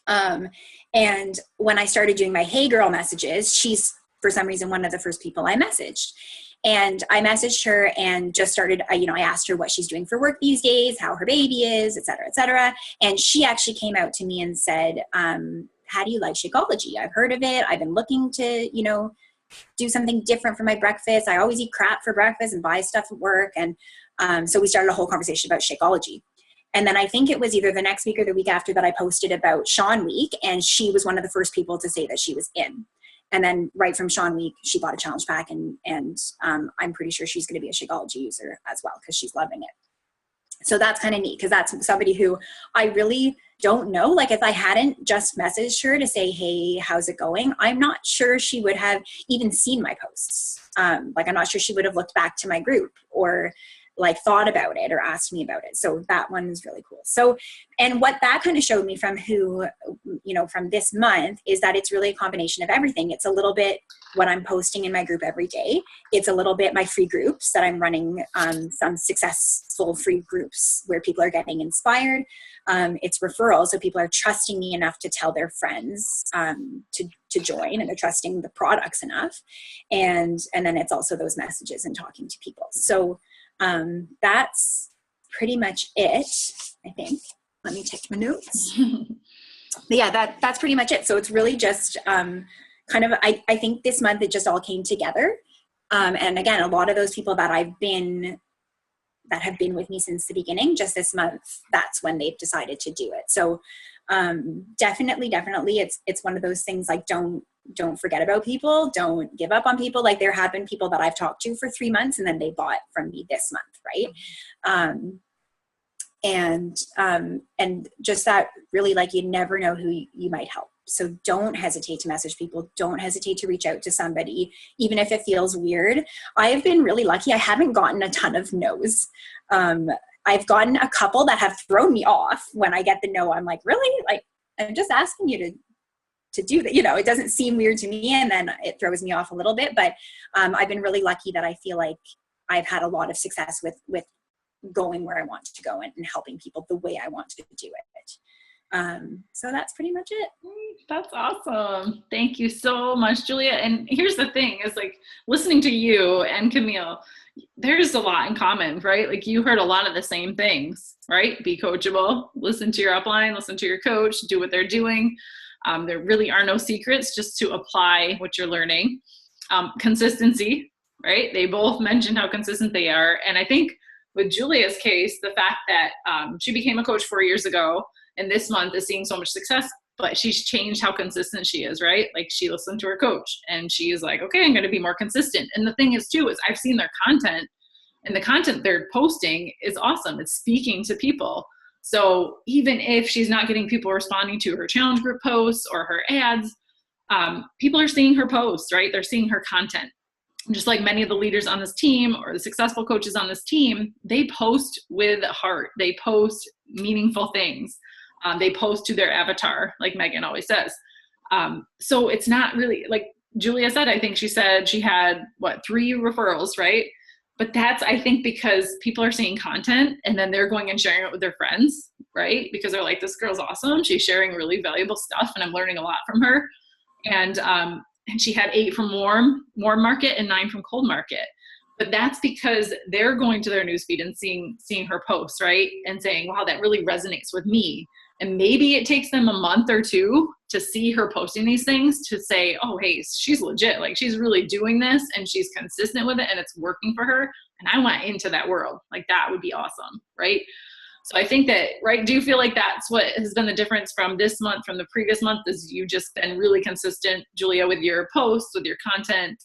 And when I started doing my Hey Girl messages, she's for some reason one of the first people I messaged. And I messaged her and just started, I asked her what she's doing for work these days, how her baby is, et cetera, et cetera. And she actually came out to me and said, how do you like Shakeology? I've heard of it. I've been looking to, do something different for my breakfast. I always eat crap for breakfast and buy stuff at work. And so we started a whole conversation about Shakeology. And then I think it was either the next week or the week after that I posted about Sean Week. And she was one of the first people to say that she was in. And then right from Sean Week, she bought a challenge pack. And I'm pretty sure she's going to be a Shakeology user as well because she's loving it. So that's kind of neat because that's somebody who I really don't know. Like if I hadn't just messaged her to say, hey, how's it going? I'm not sure she would have even seen my posts. Like I'm not sure she would have looked back to my group or like thought about it or asked me about it. So that one is really cool. So, and what that kind of showed me from from this month is that it's really a combination of everything. It's a little bit what I'm posting in my group every day. It's a little bit my free groups that I'm running, some successful free groups where people are getting inspired. It's referrals. So people are trusting me enough to tell their friends to join, and they're trusting the products enough. And then it's also those messages and talking to people. So that's pretty much it, I think. Let me take my notes. But yeah, that's pretty much it. So it's really just kind of, I think this month it just all came together. And again, a lot of those people that have been with me since the beginning, just this month, that's when they've decided to do it. So definitely it's one of those things like don't forget about people, don't give up on people. Like there have been people that I've talked to for 3 months and then they bought from me this month, right? And just that really, like, you never know who you might help. So don't hesitate to message people. Don't hesitate to reach out to somebody, even if it feels weird. I have been really lucky. I haven't gotten a ton of no's. I've gotten a couple that have thrown me off. When I get the no, I'm like, really? Like, I'm just asking you to do that. It doesn't seem weird to me, and then it throws me off a little bit. But I've been really lucky that I feel like I've had a lot of success with going where I want to go and helping people the way I want to do it. So that's pretty much it. That's awesome. Thank you so much, Julia. And here's the thing is, like, listening to you and Camille, there's a lot in common, right? Like, you heard a lot of the same things, right? Be coachable, listen to your upline, listen to your coach, do what they're doing. There really are no secrets, just to apply what you're learning. Consistency, right? They both mentioned how consistent they are. And I think with Julia's case, the fact that she became a coach 4 years ago and this month is seeing so much success, but she's changed how consistent she is, right? Like, she listened to her coach and she is like, okay, I'm going to be more consistent. And the thing is too, is I've seen their content, and the content they're posting is awesome. It's speaking to people. So even if she's not getting people responding to her challenge group posts or her ads, people are seeing her posts, right? They're seeing her content. Just like many of the leaders on this team or the successful coaches on this team, they post with heart. They post meaningful things. They post to their avatar, like Megan always says. So it's not really, like Julia said, I think she said she had 3 referrals, right? But that's, I think, because people are seeing content and then they're going and sharing it with their friends, right? Because they're like, this girl's awesome. She's sharing really valuable stuff and I'm learning a lot from her. And she had 8 from warm market and 9 from cold market. But that's because they're going to their newsfeed and seeing her posts, right? And saying, wow, that really resonates with me. And maybe it takes them a month or 2 to see her posting these things to say, oh, hey, she's legit. Like, she's really doing this and she's consistent with it and it's working for her. And I want into that world. Like, that would be awesome, right? So I think that, right, do you feel like that's what has been the difference from this month, from the previous month, is you just been really consistent, Julia, with your posts, with your content,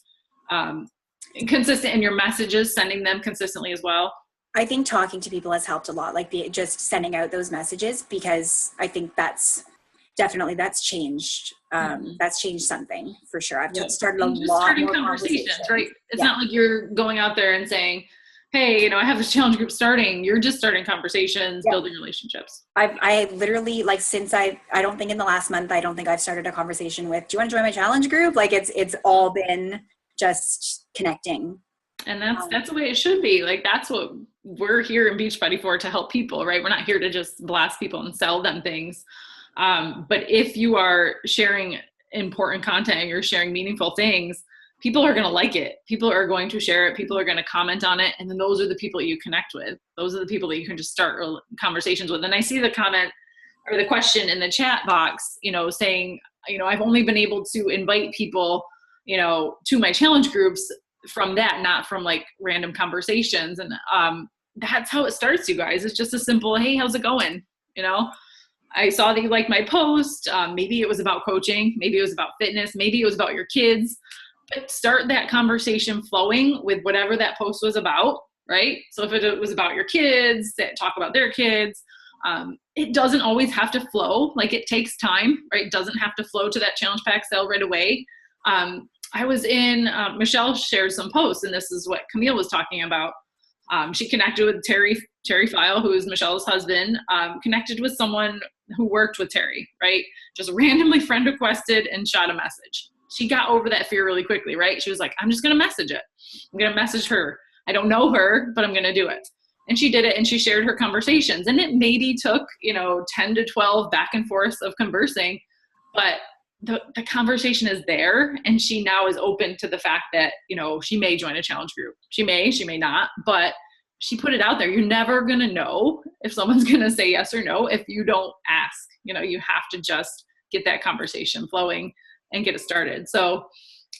consistent in your messages, sending them consistently as well? I think talking to people has helped a lot, like just sending out those messages, because I think that's changed. That's changed something for sure. I've just started a lot more conversations, right? It's not like you're going out there and saying, hey, I have this challenge group starting. You're just starting conversations, building relationships. I literally, like, since I don't think in the last month, I don't think I've started a conversation with, do you want to join my challenge group? Like, it's all been just connecting. And that's the way it should be. Like, that's what we're here in Beachbody for, to help people, right? We're not here to just blast people and sell them things. But if you are sharing important content and you're sharing meaningful things, people are going to like it. People are going to share it. People are going to comment on it. And then those are the people you connect with. Those are the people that you can just start conversations with. And I see the comment or the question in the chat box, saying, I've only been able to invite people, to my challenge groups from that, not from like random conversations. And that's how it starts, you guys. It's just a simple, hey, how's it going? I saw that you liked my post. Maybe it was about coaching. Maybe it was about fitness. Maybe it was about your kids. But start that conversation flowing with whatever that post was about, right? So if it was about your kids, talk about their kids. It doesn't always have to flow. Like, it takes time, right? It doesn't have to flow to that challenge pack sale right away. I was in, Michelle shared some posts, and this is what Camille was talking about. She connected with Terry File, who is Michelle's husband, connected with someone who worked with Terry, right? Just randomly friend requested and shot a message. She got over that fear really quickly, right? She was like, I'm just going to message it. I'm going to message her. I don't know her, but I'm going to do it. And she did it, and she shared her conversations. And it maybe took, 10 to 12 back and forth of conversing, but the conversation is there, and she now is open to the fact that, she may join a challenge group. She may not, but she put it out there. You're never going to know if someone's going to say yes or no if you don't ask. You have to just get that conversation flowing and get it started. So,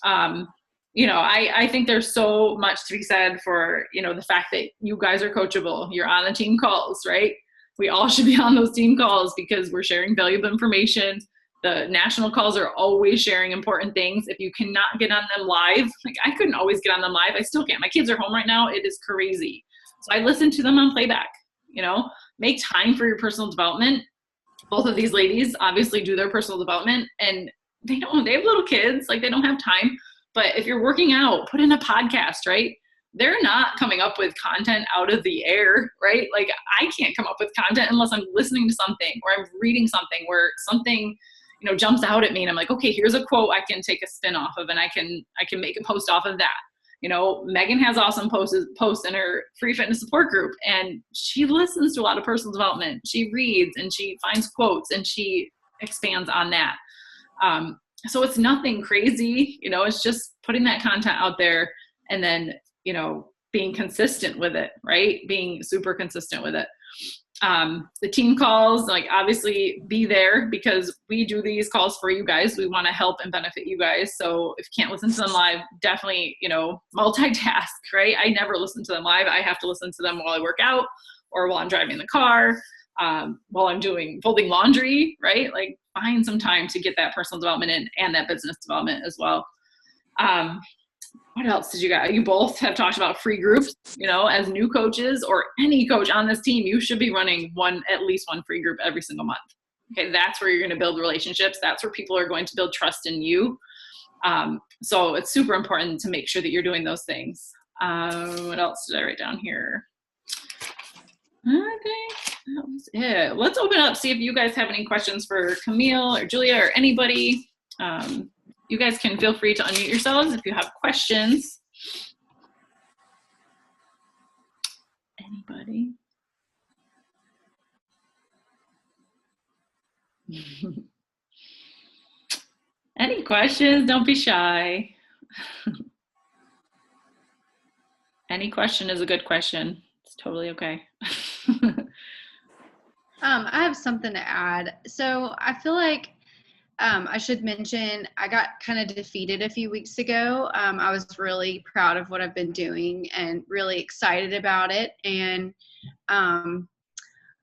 I think there's so much to be said for, the fact that you guys are coachable. You're on the team calls, right? We all should be on those team calls because we're sharing valuable information. The national calls are always sharing important things. If you cannot get on them live, like, I couldn't always get on them live. I still can't. My kids are home right now. It is crazy. So I listen to them on playback. Make time for your personal development. Both of these ladies obviously do their personal development, and they have little kids. Like, they don't have time. But if you're working out, put in a podcast, right? They're not coming up with content out of the air, right? Like, I can't come up with content unless I'm listening to something or I'm reading something where something, jumps out at me and I'm like, okay, here's a quote I can take a spin off of, and I can make a post off of that. Megan has awesome posts in her free fitness support group, and she listens to a lot of personal development. She reads and she finds quotes and she expands on that. So it's nothing crazy, it's just putting that content out there and then, being consistent with it, right? Being super consistent with it. The team calls, like, obviously be there because we do these calls for you guys. We want to help and benefit you guys. So if you can't listen to them live, definitely, multitask, right? I never listen to them live. I have to listen to them while I work out or while I'm driving the car, while I'm folding laundry, right? Like, find some time to get that personal development in and that business development as well. What else did you got? You both have talked about free groups, as new coaches or any coach on this team, you should be running at least one free group every single month. Okay. That's where you're going to build relationships. That's where people are going to build trust in you. So it's super important to make sure that you're doing those things. What else did I write down here? I think that was it. Let's open up, see if you guys have any questions for Camille or Julia or anybody. You guys can feel free to unmute yourselves if you have questions. Anybody? Any questions? Don't be shy. Any question is a good question. It's totally okay. I have something to add. So I feel like I should mention I got kind of defeated a few weeks ago. I was really proud of what I've been doing and really excited about it, and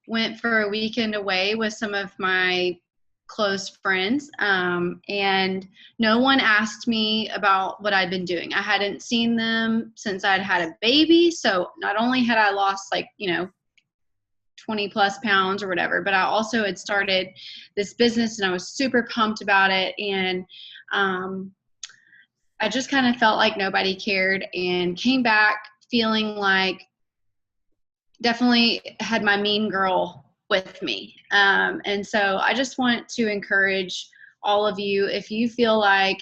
went for a weekend away with some of my close friends, and no one asked me about what I'd been doing. I hadn't seen them since I'd had a baby, so not only had I lost 20 plus pounds or whatever, but I also had started this business and I was super pumped about it. And I just kind of felt like nobody cared, and came back feeling like definitely had my mean girl with me. And so I just want to encourage all of you, if you feel like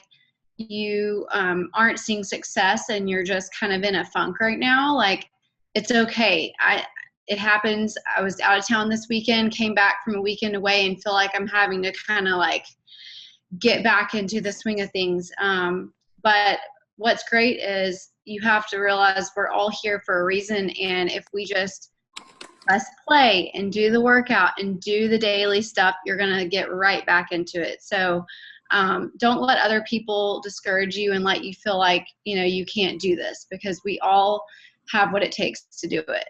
you aren't seeing success and you're just kind of in a funk right now, like, it's okay. It happens. I was out of town this weekend, came back from a weekend away, and feel like I'm having to kind of get back into the swing of things. But what's great is you have to realize we're all here for a reason. And if we just press play and do the workout and do the daily stuff, you're going to get right back into it. So don't let other people discourage you and let you feel like, you can't do this, because we all have what it takes to do it.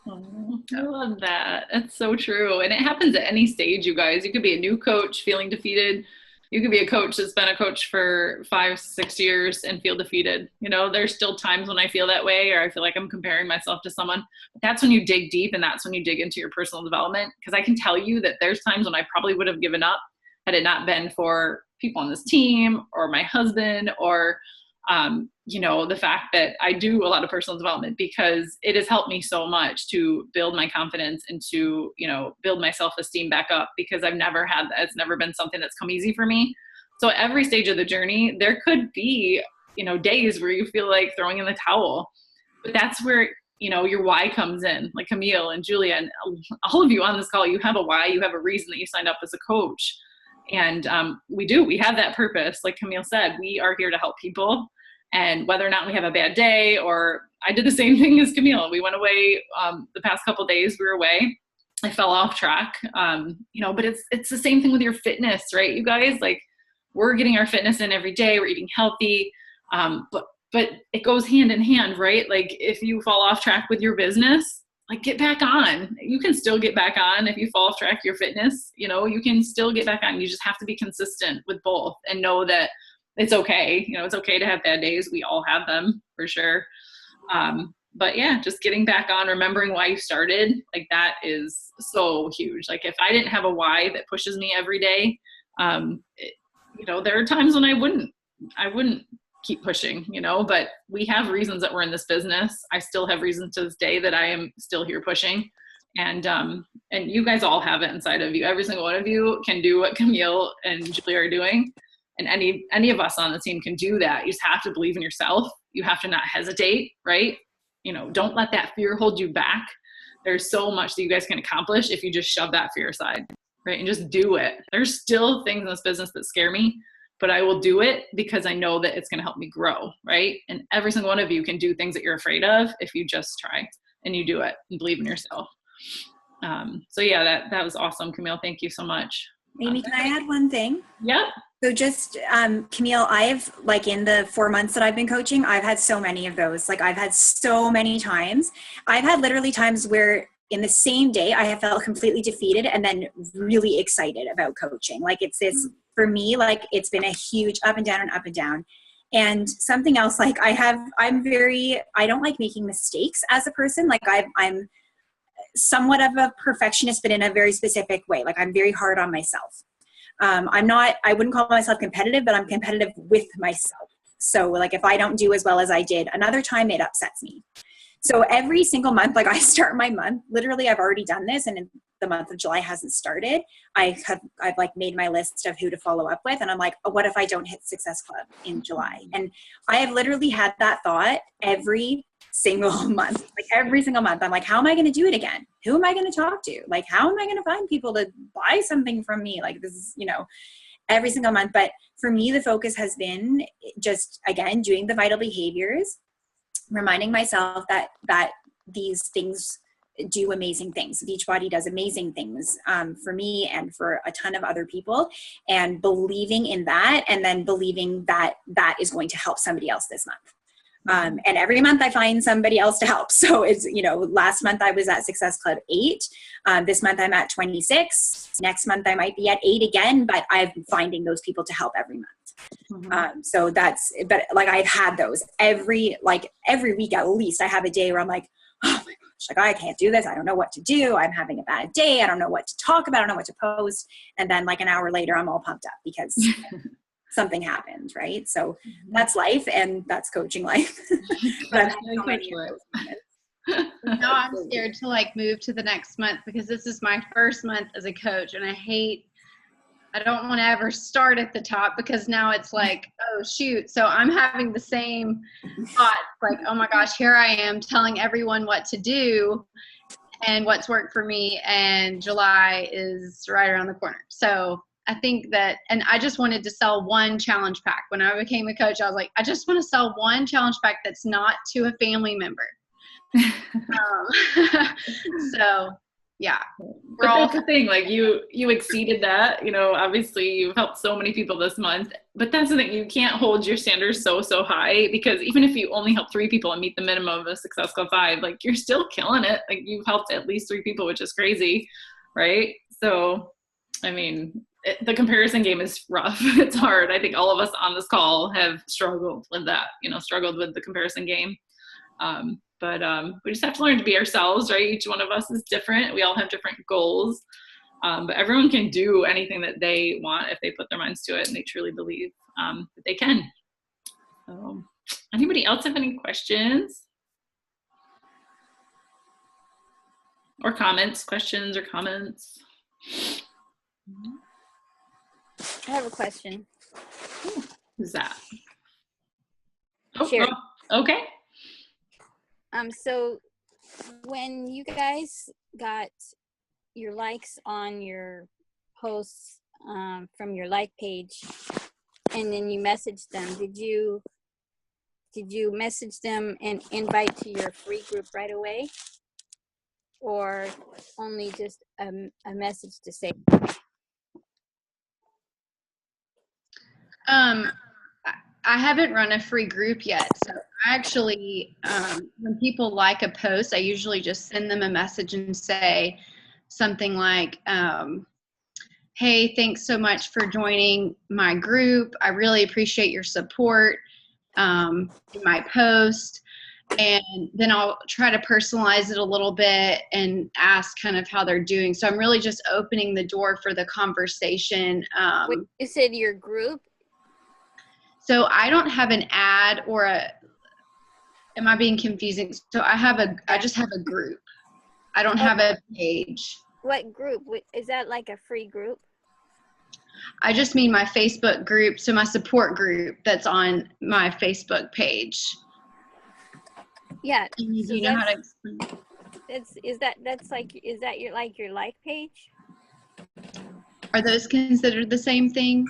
Oh, I love that. That's so true. And it happens at any stage, you guys. You could be a new coach feeling defeated. You could be a coach that's been a coach for 5-6 years and feel defeated. There's still times when I feel that way, or I feel like I'm comparing myself to someone. But that's when you dig deep, and that's when you dig into your personal development. Because I can tell you that there's times when I probably would have given up had it not been for people on this team or my husband, or the fact that I do a lot of personal development, because it has helped me so much to build my confidence and to, build my self-esteem back up, because it's never been something that's come easy for me. So every stage of the journey, there could be, days where you feel like throwing in the towel, but that's where, your why comes in. Like Camille and Julia and all of you on this call, you have a why, you have a reason that you signed up as a coach. And we have that purpose. Like Camille said, we are here to help people. And whether or not we have a bad day, or I did the same thing as Camille. We went away the past couple of days we were away. I fell off track, but it's the same thing with your fitness, right? You guys, we're getting our fitness in every day. We're eating healthy, but it goes hand in hand, right? If you fall off track with your business, get back on. You can still get back on. If you fall off track your fitness, you can still get back on. You just have to be consistent with both and know that it's okay. It's okay to have bad days. We all have them for sure. But yeah, just getting back on, remembering why you started, that is so huge. If I didn't have a why that pushes me every day, there are times when I wouldn't keep pushing, but we have reasons that we're in this business. I still have reasons to this day that I am still here pushing. And you guys all have it inside of you. Every single one of you can do what Camille and Julia are doing. And any of us on the team can do that. You just have to believe in yourself. You have to not hesitate, right? Don't let that fear hold you back. There's so much that you guys can accomplish if you just shove that fear aside, right? And just do it. There's still things in this business that scare me, but I will do it because I know that it's going to help me grow, right? And every single one of you can do things that you're afraid of if you just try and you do it and believe in yourself. So yeah, that was awesome, Camille. Thank you so much. Amy, can I add one thing? Yep. So just, Camille, I've in the 4 months that I've been coaching, I've had so many of those. I've had so many times. I've had literally times where in the same day I have felt completely defeated and then really excited about coaching. It's this, for me, it's been a huge up and down and up and down. And something else, I don't like making mistakes as a person. I'm somewhat of a perfectionist, but in a very specific way. I'm very hard on myself. I wouldn't call myself competitive, but I'm competitive with myself. So if I don't do as well as I did another time, it upsets me. So every single month, I start my month, literally I've already done this, and in the month of July hasn't started. I've made my list of who to follow up with. And I'm oh, what if I don't hit Success Club in July? And I have literally had that thought every single month. Like every single month, I'm like, how am I going to do it again? Who am I going to talk to? Like, how am I going to find people to buy something from me? Like this is, every single month. But for me, the focus has been just, again, doing the vital behaviors, reminding myself that these things do amazing things. Beachbody does amazing things for me and for a ton of other people, and believing in that, and then believing that that is going to help somebody else this month. And every month I find somebody else to help. So it's, last month I was at Success Club 8. This month I'm at 26. Next month I might be at 8 again, but I'm finding those people to help every month. So but like I've had those every week at least. I have a day where I'm like, oh my gosh, like I can't do this. I don't know what to do. I'm having a bad day. I don't know what to talk about. I don't know what to post. And then like an hour later, I'm all pumped up because something happened, right? So that's life, and that's coaching life. But so many of those moments. Now I'm scared to like move to the next month because this is my first month as a coach, and I don't want to ever start at the top because now it's like, oh shoot. So I'm having the same thoughts like, oh my gosh, here I am telling everyone what to do and what's worked for me. And July is right around the corner. So I think that, and I just wanted to sell one challenge pack. When I became a coach, I was like, I just want to sell one challenge pack that's not to a family member. So yeah. But that's the thing, like you exceeded that, obviously you've helped so many people this month, but that's the thing, you can't hold your standards so high, because even if you only help 3 people and meet the minimum of a Success Club 5, like you're still killing it. Like you've helped at least 3 people, which is crazy. Right. So, I mean, the comparison game is rough. It's hard. I think all of us on this call have struggled with that, struggled with the comparison game. But we just have to learn to be ourselves, right? Each one of us is different. We all have different goals. But everyone can do anything that they want if they put their minds to it and they truly believe that they can. So, anybody else have any questions? Or comments, questions or comments? I have a question. Who's that? Sure. Oh, okay. So when you guys got your likes on your posts from your like page, and then you messaged them, did you message them and invite to your free group right away, or only just a message to say? I haven't run a free group yet. So I actually, when people like a post, I usually just send them a message and say something like, hey, thanks so much for joining my group. I really appreciate your support in my post. And then I'll try to personalize it a little bit and ask kind of how they're doing. So I'm really just opening the door for the conversation. Wait, you said your group? So I don't have an ad or am I being confusing? So I just have a group. I don't have a page. What group? Is that like a free group? I just mean my Facebook group. So my support group that's on my Facebook page. Yeah. Do you know how to explain? Is that your like page? Are those considered the same thing?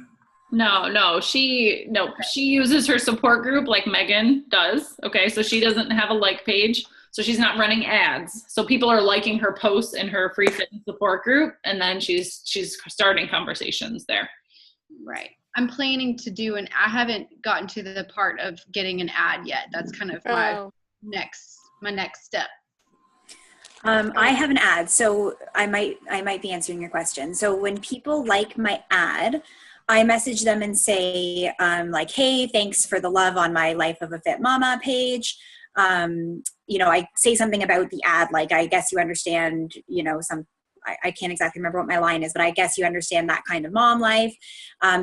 No, she uses her support group like Megan does. Okay, so she doesn't have a like page, so she's not running ads. So people are liking her posts in her free fitness support group, and then she's starting conversations there. Right. I'm planning to do I haven't gotten to the part of getting an ad yet. That's kind of my next step. I have an ad, so I might be answering your question. So when people like my ad, I message them and say, like, hey, thanks for the love on my Life of a Fit Mama page. I say something about the ad, like, I guess you understand, I can't exactly remember what my line is, but I guess you understand that kind of mom life.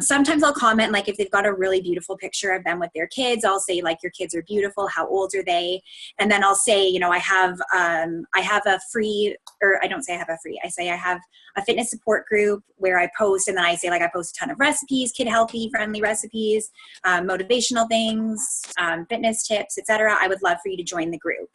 Sometimes I'll comment, like if they've got a really beautiful picture of them with their kids, I'll say like, your kids are beautiful. How old are they? And then I'll say, you know, I have a free, or I don't say I have a free, I say I have a fitness support group where I post, and then I say like I post a ton of recipes, kid healthy, friendly recipes, motivational things, fitness tips, etc. I would love for you to join the group.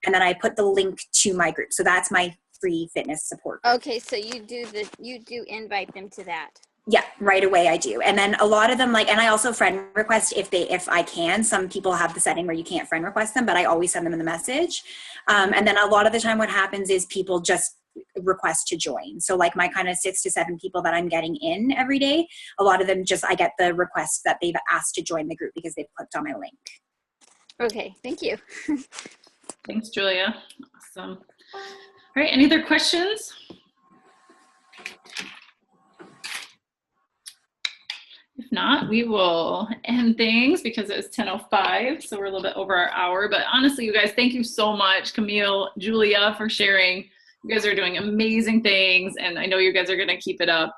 And then I put the link to my group. So that's my free fitness support group. Okay, so you do invite them to that. Yeah, right away I do. And then a lot of them like, and I also friend request if I can. Some people have the setting where you can't friend request them, but I always send them in the message. And then a lot of the time what happens is people just request to join. So like my kind of 6 to 7 people that I'm getting in every day, a lot of them just, I get the request that they've asked to join the group because they've clicked on my link. Okay, thank you. Thanks, Julia. Awesome. All right, any other questions? If not, we will end things because it's 10:05, so we're a little bit over our hour. But honestly, you guys, thank you so much, Camille, Julia, for sharing. You guys are doing amazing things, and I know you guys are going to keep it up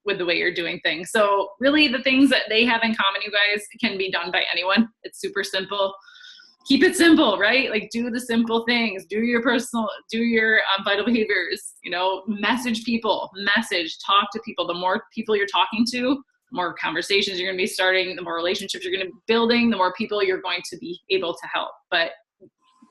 with the way you're doing things. So really, the things that they have in common, you guys, can be done by anyone. It's super simple. Keep it simple, right? Like do the simple things, do your vital behaviors, you know, message people, talk to people. The more people you're talking to, the more conversations you're going to be starting, the more relationships you're going to be building, the more people you're going to be able to help. But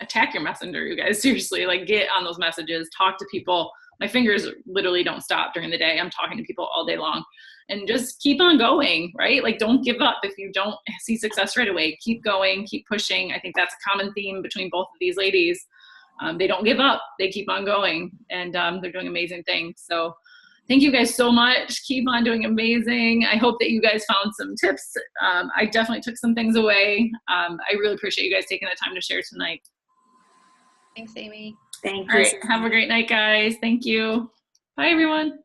attack your messenger, you guys, seriously, like get on those messages, talk to people. My fingers literally don't stop during the day. I'm talking to people all day long. And just keep on going, right? Like don't give up if you don't see success right away. Keep going, keep pushing. I think that's a common theme between both of these ladies. They don't give up, they keep on going, and they're doing amazing things. So thank you guys so much. Keep on doing amazing. I hope that you guys found some tips. I definitely took some things away. I really appreciate you guys taking the time to share tonight. Thanks, Amy. Thank you. All right, have a great night, guys. Thank you. Bye, everyone.